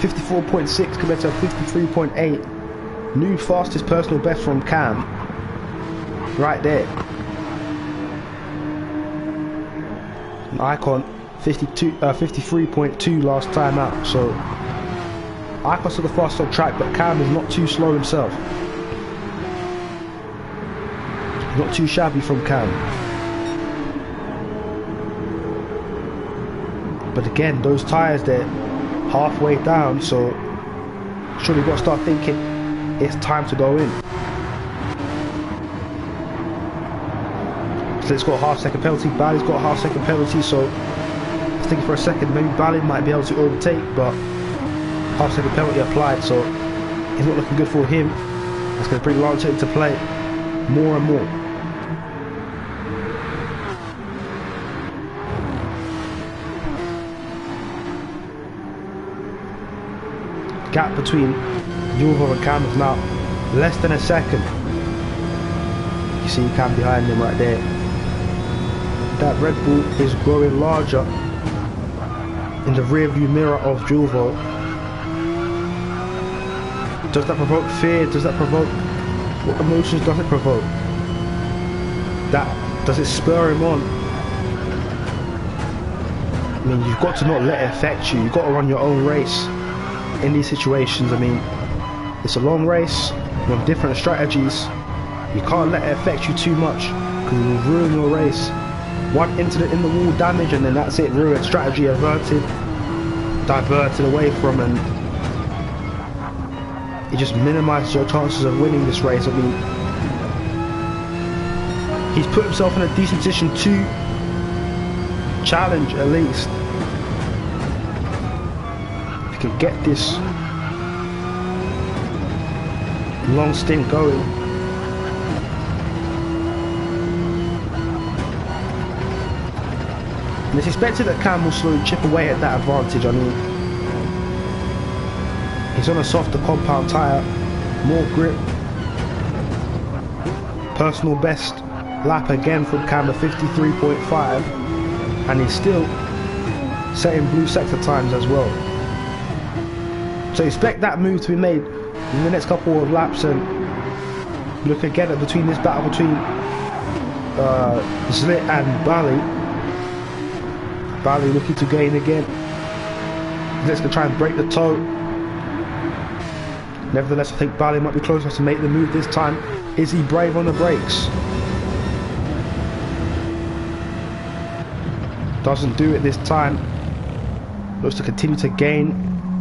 [SPEAKER 1] 54.6 compared to 53.8. New fastest personal best from Cam right there. And Icon 53.2 last time out, so Icon's still the fastest on track, but Cam is not too slow himself. Not too shabby from Cam. But again, those tyres, they're halfway down, so surely you've got to start thinking it's time to go in. So it's got a half-second penalty. Bali's got a half-second penalty, so I was thinking for a second maybe Bali might be able to overtake, but half-second penalty applied, so it's not looking good for him. It's going to bring Lancer into play more and more. Gap between Julvo and Cam is now less than a second. You see Cam behind him right there. That Red Bull is growing larger in the rear view mirror of Julvo. Does that provoke fear? Does that provoke, what emotions does it provoke? Does it spur him on? I mean, you've got to not let it affect you. You've got to run your own race in these situations. I mean, it's a long race, you have different strategies. You can't let it affect you too much because it will ruin your race. One incident in the wall damage and then that's it, ruined. Strategy averted, diverted away from, and it just minimises your chances of winning this race. I mean, he's put himself in a decent position to challenge at least. If he can get this long stint going. And it's expected that Cam will slowly chip away at that advantage. I mean, he's on a softer compound tyre, more grip. Personal best lap again from Cam, a 53.5, and he's still setting blue sector times as well. So expect that move to be made in the next couple of laps, and look again at between this battle between Zlit and Bali. Bali looking to gain again. Zlit's going to try and break the toe. Nevertheless, I think Bali might be close enough to make the move this time. Is he brave on the brakes? Doesn't do it this time. Looks to continue to gain.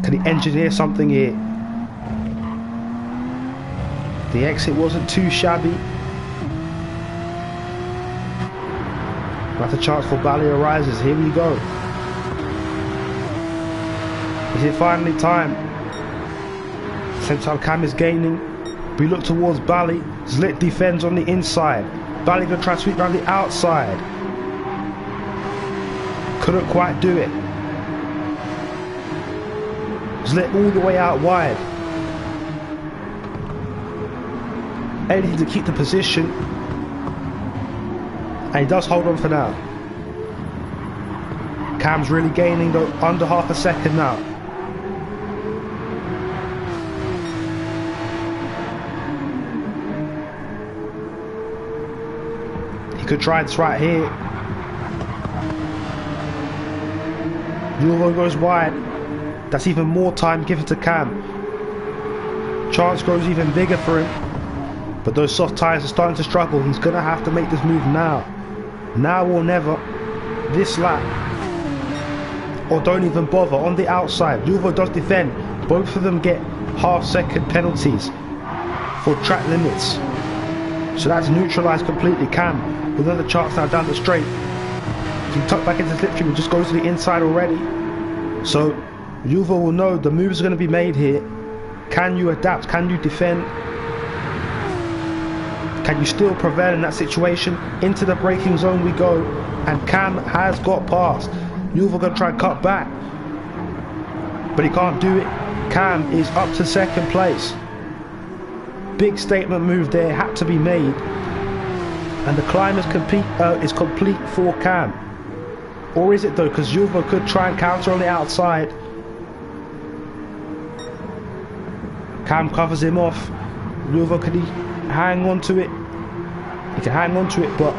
[SPEAKER 1] Can he engineer something here? The exit wasn't too shabby. But the chance for Bali arises. Here we go. Is it finally time? Same time Cam is gaining. We look towards Bali. Zlit defends on the inside. Bali gonna try to sweep around the outside. Couldn't quite do it. Zlit all the way out wide. Anything to keep the position. And he does hold on for now. Cam's really gaining though, under half a second now. He could try this right here. Julvo goes wide. That's even more time given to Cam. Chance grows even bigger for him. But those soft tyres are starting to struggle. He's going to have to make this move now. Now or never. This lap. Or don't even bother. On the outside, Julvo does defend. Both of them get half-second penalties for track limits. So that's neutralised completely. Cam, with another chance now down the straight. He can tuck back into the slipstream and just goes to the inside already. So Julvo will know the moves are going to be made here. Can you adapt? Can you defend? Can you still prevail in that situation? Into the braking zone we go, and Cam has got past. Julvo going to try and cut back, but he can't do it. Cam is up to second place. Big statement move there, had to be made, and the climb is complete for Cam. Or is it though? Because Julvo could try and counter on the outside. Cam covers him off. Julvo, can he hang on to it? He can hang on to it, but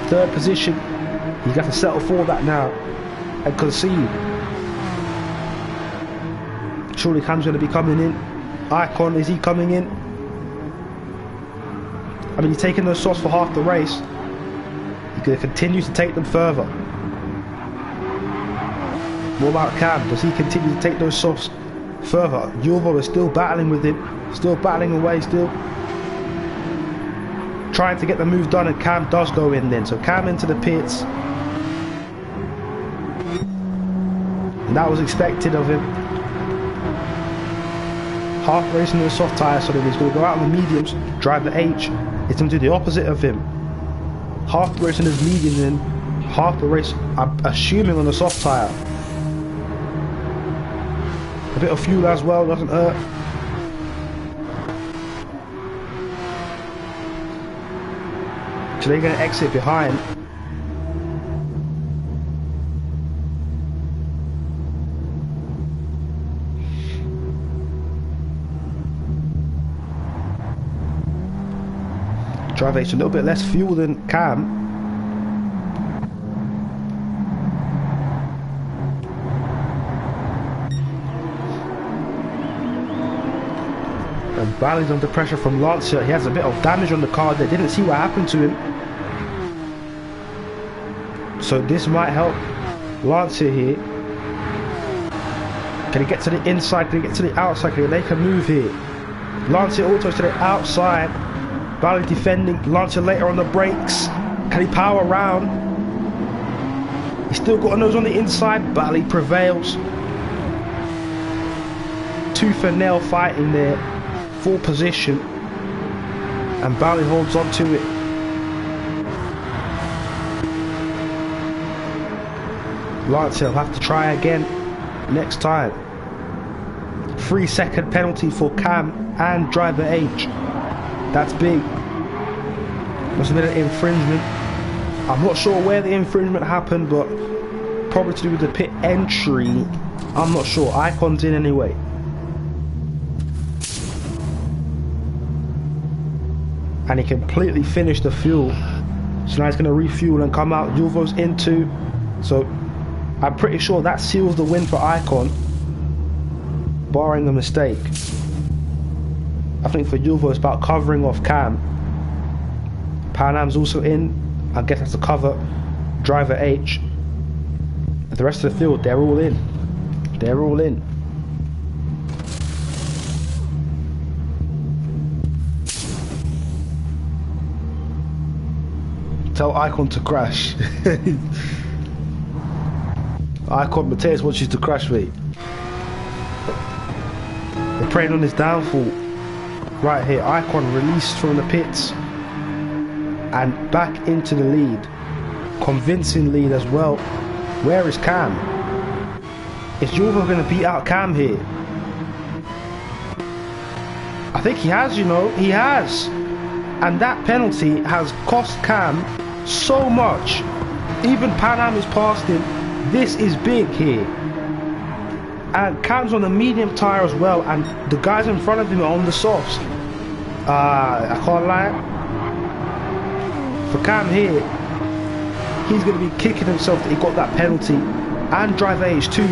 [SPEAKER 1] third position, he's got to settle for that now and concede. Surely Cam's going to be coming in. Icon, is he coming in? I mean, he's taking those softs for half the race. He's going to continue to take them further. What about Cam? Does he continue to take those softs further? Yulvo is still battling with him, still battling away, still trying to get the move done, and Cam does go in then. So Cam into the pits. And that was expected of him. Half racing the soft tyre, so then he's going to go out on the mediums, drive the H. It's going to do the opposite of him. Half the race on his mediums in, half the race, I'm assuming, on the soft tyre. A bit of fuel as well, doesn't hurt. So they're going to exit behind. Driver H a little bit less fuel than Cam. And Bally's under pressure from Lancia. He has a bit of damage on the car there. Didn't see what happened to him. So this might help Lancia here. Can he get to the inside? Can he get to the outside? Can he make a move here? Lancia autos to the outside. Bally defending. Lancia later on the brakes. Can he power around? He's still got a nose on the inside. Bally prevails. Tooth and nail fighting there. Full position. And Bally holds on to it. Lancia will have to try again next time. 3-second penalty for Cam and driver H. That's big. Must have been an infringement. I'm not sure where the infringement happened, but probably to do with the pit entry. I'm not sure. Icon's in anyway. And he completely finished the fuel. So now he's going to refuel and come out. Yulvo's in too. So I'm pretty sure that seals the win for Icon, barring a mistake. I think for Yulvo it's about covering off Cam. Pan Am's also in. I guess that's to cover driver H. The rest of the field, they're all in. They're all in. Tell Icon to crash. Icon Mateus wants you to crash, mate. They're preying on his downfall. Right here, Icon released from the pits and back into the lead. Convincing lead as well. Where is Cam? Is Yulvo going to beat out Cam here? I think he has, you know. He has. And that penalty has cost Cam so much. Even Pan Am is past him. This is big here. And Cam's on the medium tyre as well, and the guys in front of him are on the softs. I can't lie. For Cam here, he's going to be kicking himself that he got that penalty. And driver H too.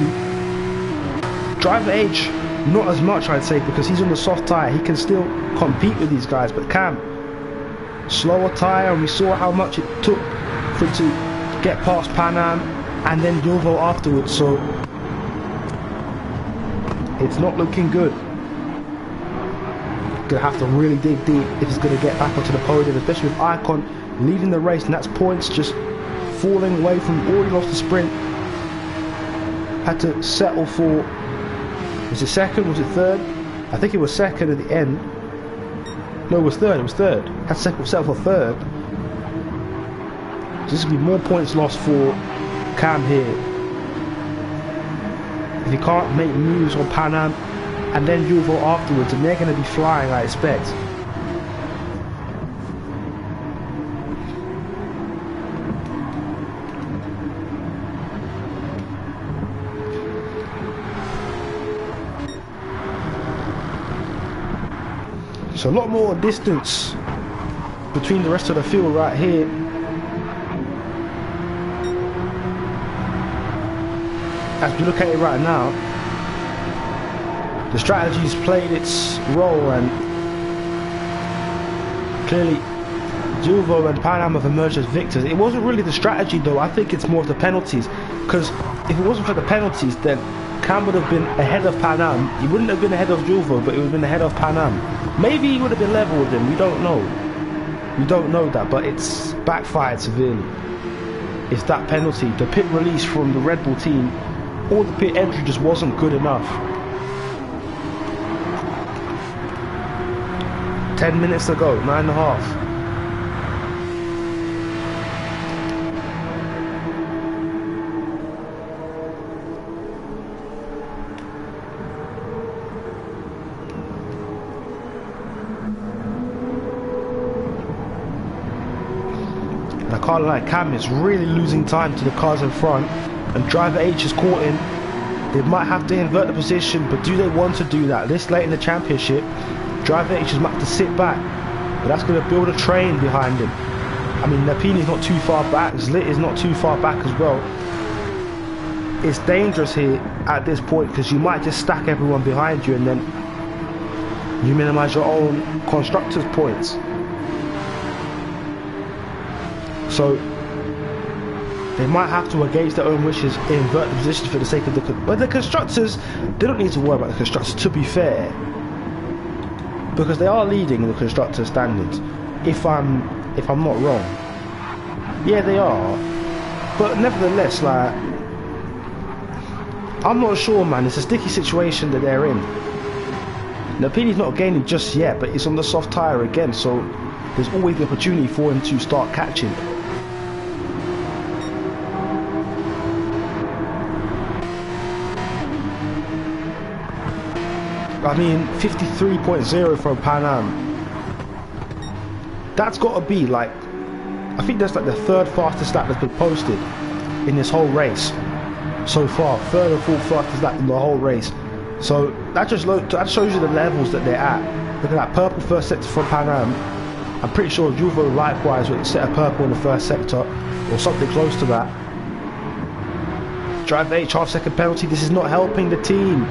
[SPEAKER 1] Driver H, not as much I'd say, because he's on the soft tyre. He can still compete with these guys. But Cam, slower tyre, and we saw how much it took for him to get past Pan Am and then Yulvo afterwards. So it's not looking good. Gonna have to really dig deep if he's gonna get back onto the podium, especially with Icon leading the race, and that's points just falling away from already lost the sprint. Had to settle for, was it second, was it third? I think it was second at the end. No, it was third, Had to settle for third. So this will be more points lost for Cam here. If he can't make moves on Pan Am and then Yulvo afterwards, and they're going to be flying, I expect. So a lot more distance between the rest of the field right here. As we look at it right now, the strategy's played its role, and clearly Julvo and Pan Am have emerged as victors. It wasn't really the strategy though, I think it's more of the penalties. Because if it wasn't for the penalties, then Cam would have been ahead of Pan Am. He wouldn't have been ahead of Julvo, but he would have been ahead of Pan Am. Maybe he would have been level with him, we don't know. We don't know that, but it's backfired severely. It's that penalty, the pit release from the Red Bull team, or the pit entry just wasn't good enough. 10 minutes to go, 9.5. And I can't lie, Cam is really losing time to the cars in front, and driver H is caught in. They might have to invert the position, but do they want to do that this late in the championship? Driver H is might have to sit back, but that's going to build a train behind him. I mean, Napini's not too far back, Zlit is not too far back as well. It's dangerous here at this point because you might just stack everyone behind you and then you minimise your own constructors' points. So they might have to, against their own wishes, invert the position for the sake of the... But the constructors, they don't need to worry about the constructors, to be fair. Because they are leading in the constructor standings, if I'm not wrong. Yeah, they are. But nevertheless, like, I'm not sure, man. It's a sticky situation that they're in. Napini's not gaining just yet, but it's on the soft tyre again, so there's always the opportunity for him to start catching. I mean, 53.0 from Pan Am. That's got to be like, I think that's like the third fastest lap that's been posted in this whole race so far. Third or fourth fastest lap in the whole race. So that shows you the levels that they're at. Look at that purple first sector from Pan Am. I'm pretty sure Julvo likewise would set a purple in the first sector or something close to that. Drive H, half-second penalty. This is not helping the team.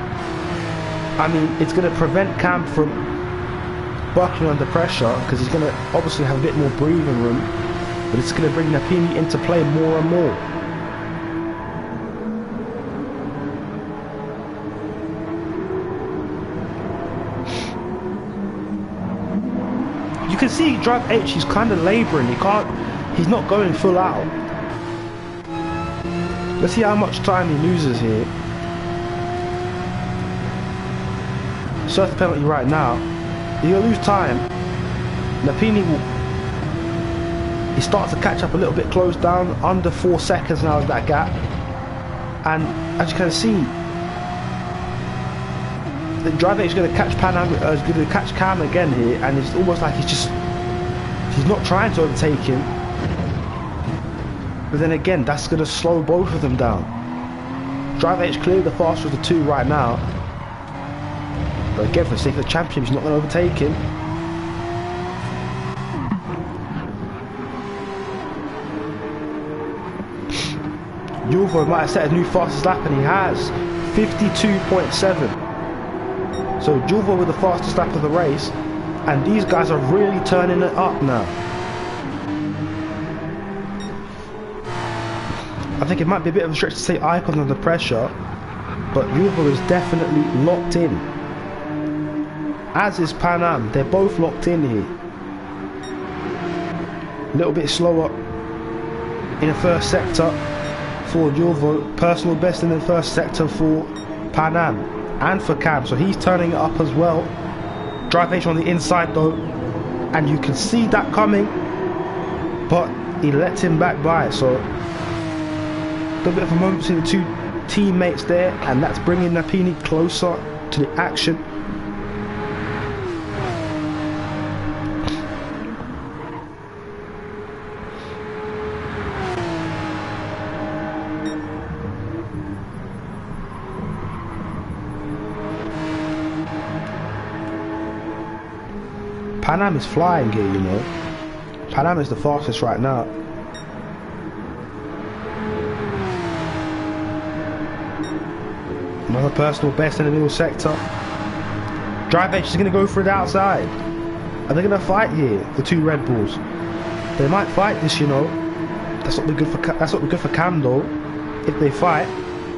[SPEAKER 1] I mean, it's going to prevent Cam from buckling under pressure because he's going to obviously have a bit more breathing room, but it's going to bring Napini into play more and more. You can see Drive H, he's kind of labouring, he's not going full out. Let's see how much time he loses here. Certain penalty right now. He's going to lose time. Napini will... He starts to catch up a little bit close down. Under 4 seconds now is that gap. And as you can see, the driver is going to catch is going to catch Cam again here, and it's almost like he's not trying to overtake him. But then again, that's going to slow both of them down. Driver H clearly the fastest of the two right now. But again, for the sake of the champion, he's not going to overtake him. Julvo might have set a new fastest lap, and he has 52.7. So Julvo with the fastest lap of the race, and these guys are really turning it up now. I think it might be a bit of a stretch to say Icon under pressure, but Julvo is definitely locked in. As is Pan Am, they're both locked in here. A little bit slower in the first sector for Julvo, personal best in the first sector for Pan Am and for Cam, so he's turning it up as well. Drive H on the inside though, and you can see that coming, but he lets him back by, so a bit of a moment between the two teammates there, and that's bringing Napini closer to the action. Pan Am is flying here, you know. Pan Am is the fastest right now. Another personal best in the middle sector. Drive H is going to go for the outside. Are they going to fight here, the two Red Bulls? They might fight this, you know. That's not good for Cam though. If they fight,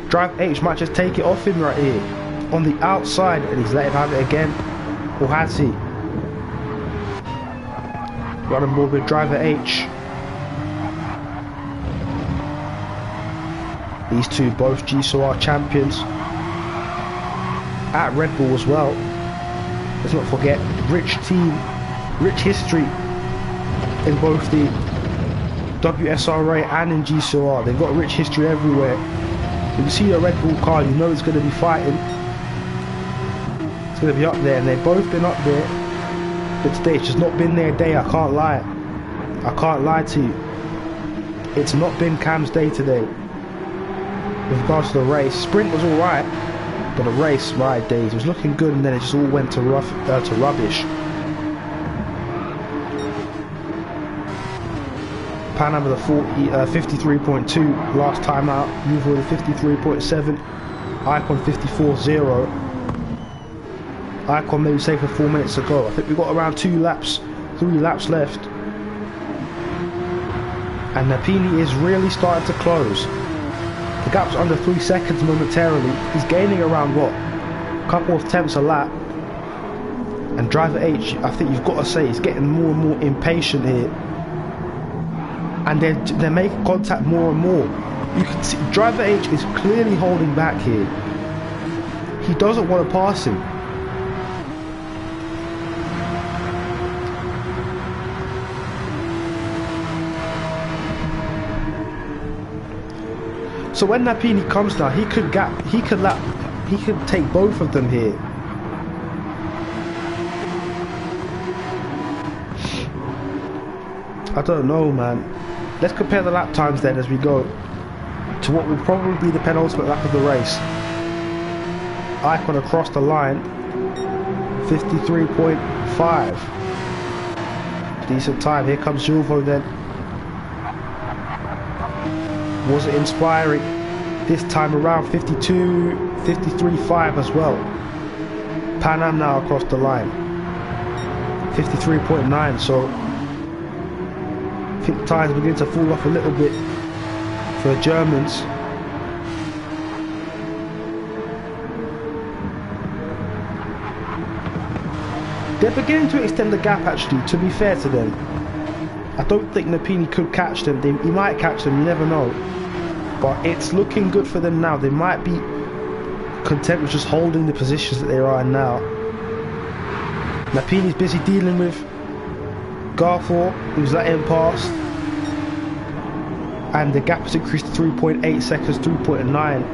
[SPEAKER 1] Driver H might just take it off him right here on the outside, and he's letting him have it again. Or has he? Running more with Driver H. These two both GCOR champions at Red Bull as well. Let's not forget, rich team, rich history in both the WSRA and in GCOR. They've got rich history everywhere. When you see a Red Bull car, you know it's going to be fighting. It's going to be up there, and they've both been up there. But today it's just not been their day. I can't lie. I can't lie to you. It's not been Cam's day today. With regards to the race, sprint was alright, but the race, my days, was looking good, and then it just all went to rubbish. Pan Am with a 53.2 last time out, Uvo with a 53.7, Icon 54.0. Icon maybe safe for 4 minutes to go. I think we've got around 3 laps left. And Napini is really starting to close. The gap's under 3 seconds momentarily. He's gaining around what? A couple of tenths a lap. And Driver H, I think you've got to say, he's getting more and more impatient here. And they're making contact more and more. You can see Driver H is clearly holding back here. He doesn't want to pass him. So when Napini comes down, he could take both of them here. I don't know, man. Let's compare the lap times then as we go to what will probably be the penultimate lap of the race. Icon across the line, 53.5. Decent time. Here comes Julvo then. Was it inspiring? This time around 53.5 as well. Pan Am now across the line, 53.9. So I think tires begin to fall off a little bit for the Germans. They're beginning to extend the gap actually, to be fair to them. I don't think Napini could catch them. He might catch them, you never know. But it's looking good for them now. They might be content with just holding the positions that they are in now. Napini's busy dealing with Garfor, who's letting him pass. And the gap has increased to 3.8 seconds, 3.9.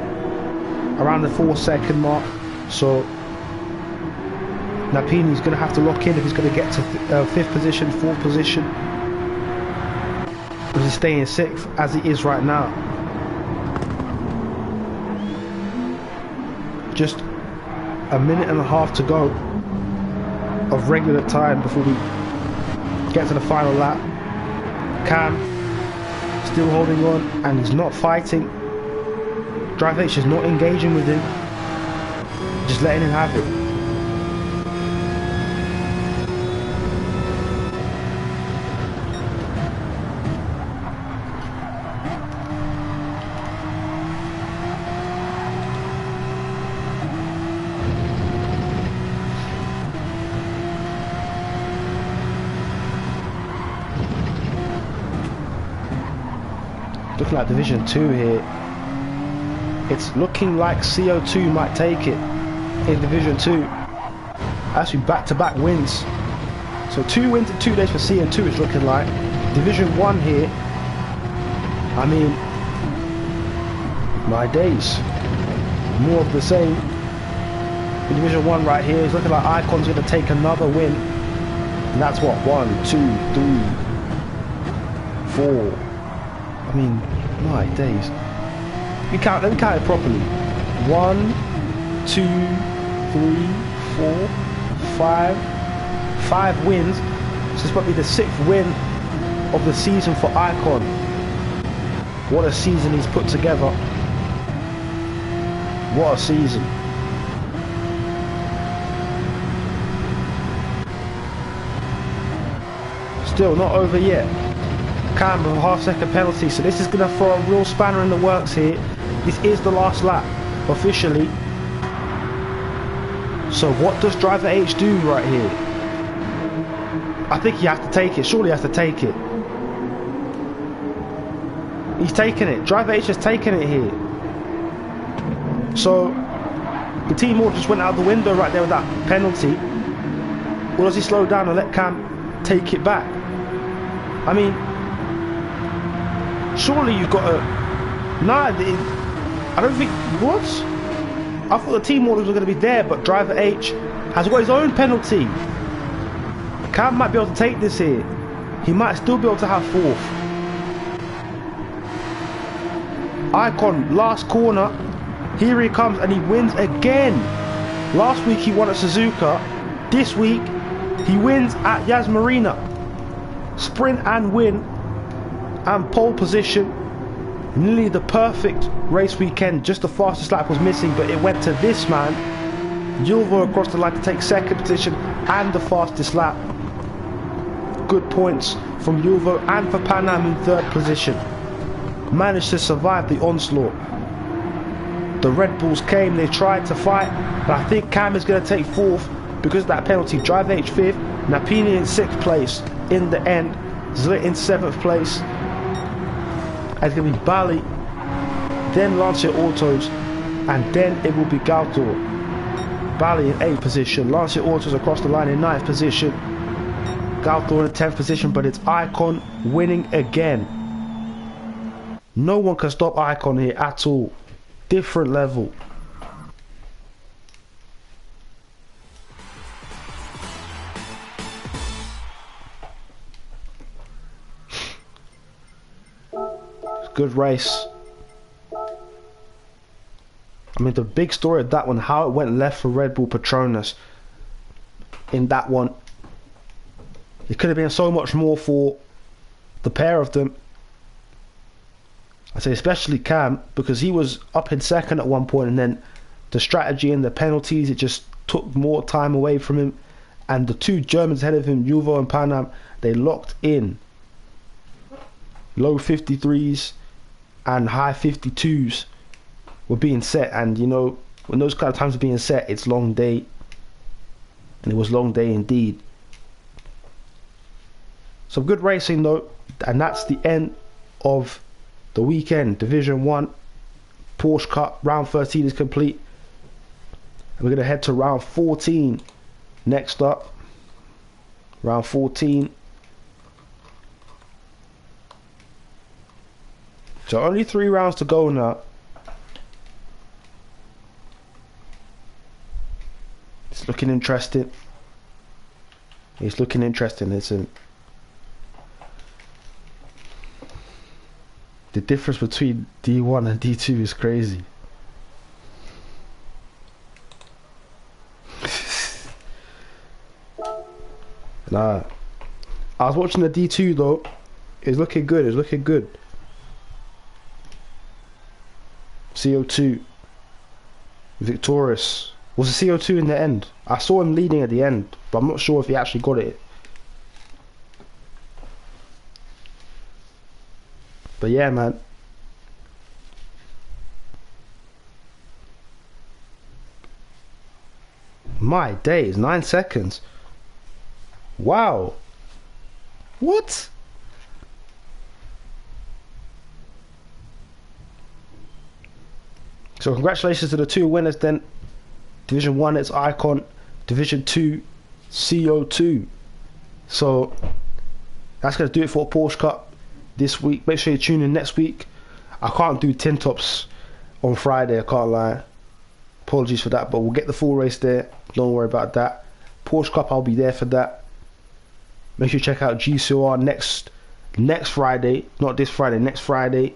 [SPEAKER 1] Around the 4 second mark. So Napini's going to have to lock in if he's going to get to 5th position, 4th position. Or he's staying 6th as he is right now. Just a minute and a half to go of regular time before we get to the final lap. Cam still holding on, and he's not fighting. Driver H is not engaging with him, just letting him have it. Looking like Division 2 here. It's looking like CO2 might take it in Division 2. Actually back-to-back wins. So 2 wins in 2 days for CO2 it's looking like. Division 1 here. I mean, my days. More of the same. In Division 1 right here, it's looking like Icon's going to take another win. And that's what? 1, 2, 3, 4. I mean, my days. Let me count it properly. 1, 2, 3, 4, 5. 5 wins. So this might be the 6th win of the season for Icon. What a season he's put together. What a season. Still not over yet. Cam with a half-second penalty, so this is going to throw a real spanner in the works here. This is the last lap, officially. So what does driver H do right here? I think he has to take it. Surely he has to take it. He's taking it. Driver H has taken it here. So the team all just went out the window right there with that penalty. Or does he slow down and let Cam take it back? I mean, surely you've got to... Nah, I don't think... What? I thought the team orders were going to be there, but driver H has got his own penalty. Cam might be able to take this here. He might still be able to have fourth. Icon, last corner. Here he comes and he wins again. Last week he won at Suzuka. This week he wins at Marina. Sprint and win and pole position. Nearly the perfect race weekend. Just the fastest lap was missing, but it went to this man, Julvo, across the line to take second position and the fastest lap. Good points from Julvo and for Pan Am in third position. Managed to survive the onslaught. The Red Bulls came, they tried to fight, but I think Cam is going to take fourth because of that penalty. Driver H fifth, Napini in sixth place in the end, Zlit in seventh place. It's going to be Bali, then Lancia Autos, and then it will be Galtor. Bali in 8th position, Lancia Autos across the line in 9th position, Galtor in 10th position, but it's Icon winning again. No one can stop Icon here at all. Different level. Good race. I mean, the big story of that one, how it went left for Red Bull Petronas in that one. It could have been so much more for the pair of them. I say especially Cam, because he was up in second at one point, and then the strategy and the penalties, it just took more time away from him. And the two Germans ahead of him, Julvo and Pan Am, they locked in. Low 53s and high 52s were being set, and you know, when those kind of times are being set, it's long day, and it was long day indeed. Some good racing though, and that's the end of the weekend. Division 1 Porsche Cup round 13 is complete, and we're going to head to round 14 next up. Round 14. So only 3 rounds to go now. It's looking interesting. It's looking interesting, isn't it? The difference between D1 and D2 is crazy. Nah. I was watching the D2 though. It's looking good, it's looking good. CO2 victorious. Was the CO2 in the end? I saw him leading at the end, but I'm not sure if he actually got it. But yeah, man. My days, 9 seconds. Wow. What? So congratulations to the 2 winners then. Division 1 it's Icon, Division 2 CO2. So that's going to do it for Porsche Cup this week. Make sure you tune in next week. I can't do tin tops on Friday, I can't lie. Apologies for that, but we'll get the full race there. Don't worry about that. Porsche Cup, I'll be there for that. Make sure you check out GCOR next Friday. Not this Friday, next Friday.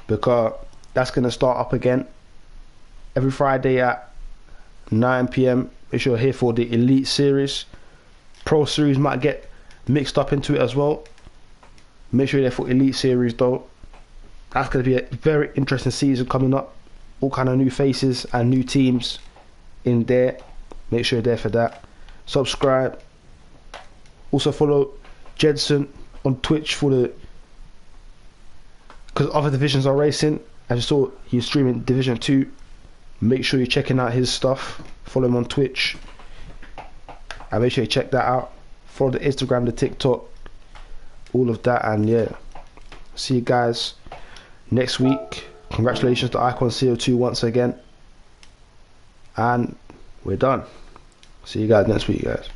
[SPEAKER 1] Because that's going to start up again. Every Friday at 9 PM. Make sure you're here for the Elite Series. Pro Series might get mixed up into it as well. Make sure you're there for Elite Series though. That's going to be a very interesting season coming up. All kind of new faces and new teams in there. Make sure you're there for that. Subscribe. Also follow Jedson on Twitch for the, because other divisions are racing. As you saw, he's streaming Division 2. Make sure you're checking out his stuff. Follow him on Twitch. And make sure you check that out. Follow the Instagram, the TikTok, all of that. And yeah, see you guys next week. Congratulations to Icon CO2 once again. And we're done. See you guys next week, guys.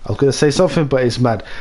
[SPEAKER 1] I was going to say something, but it's mad.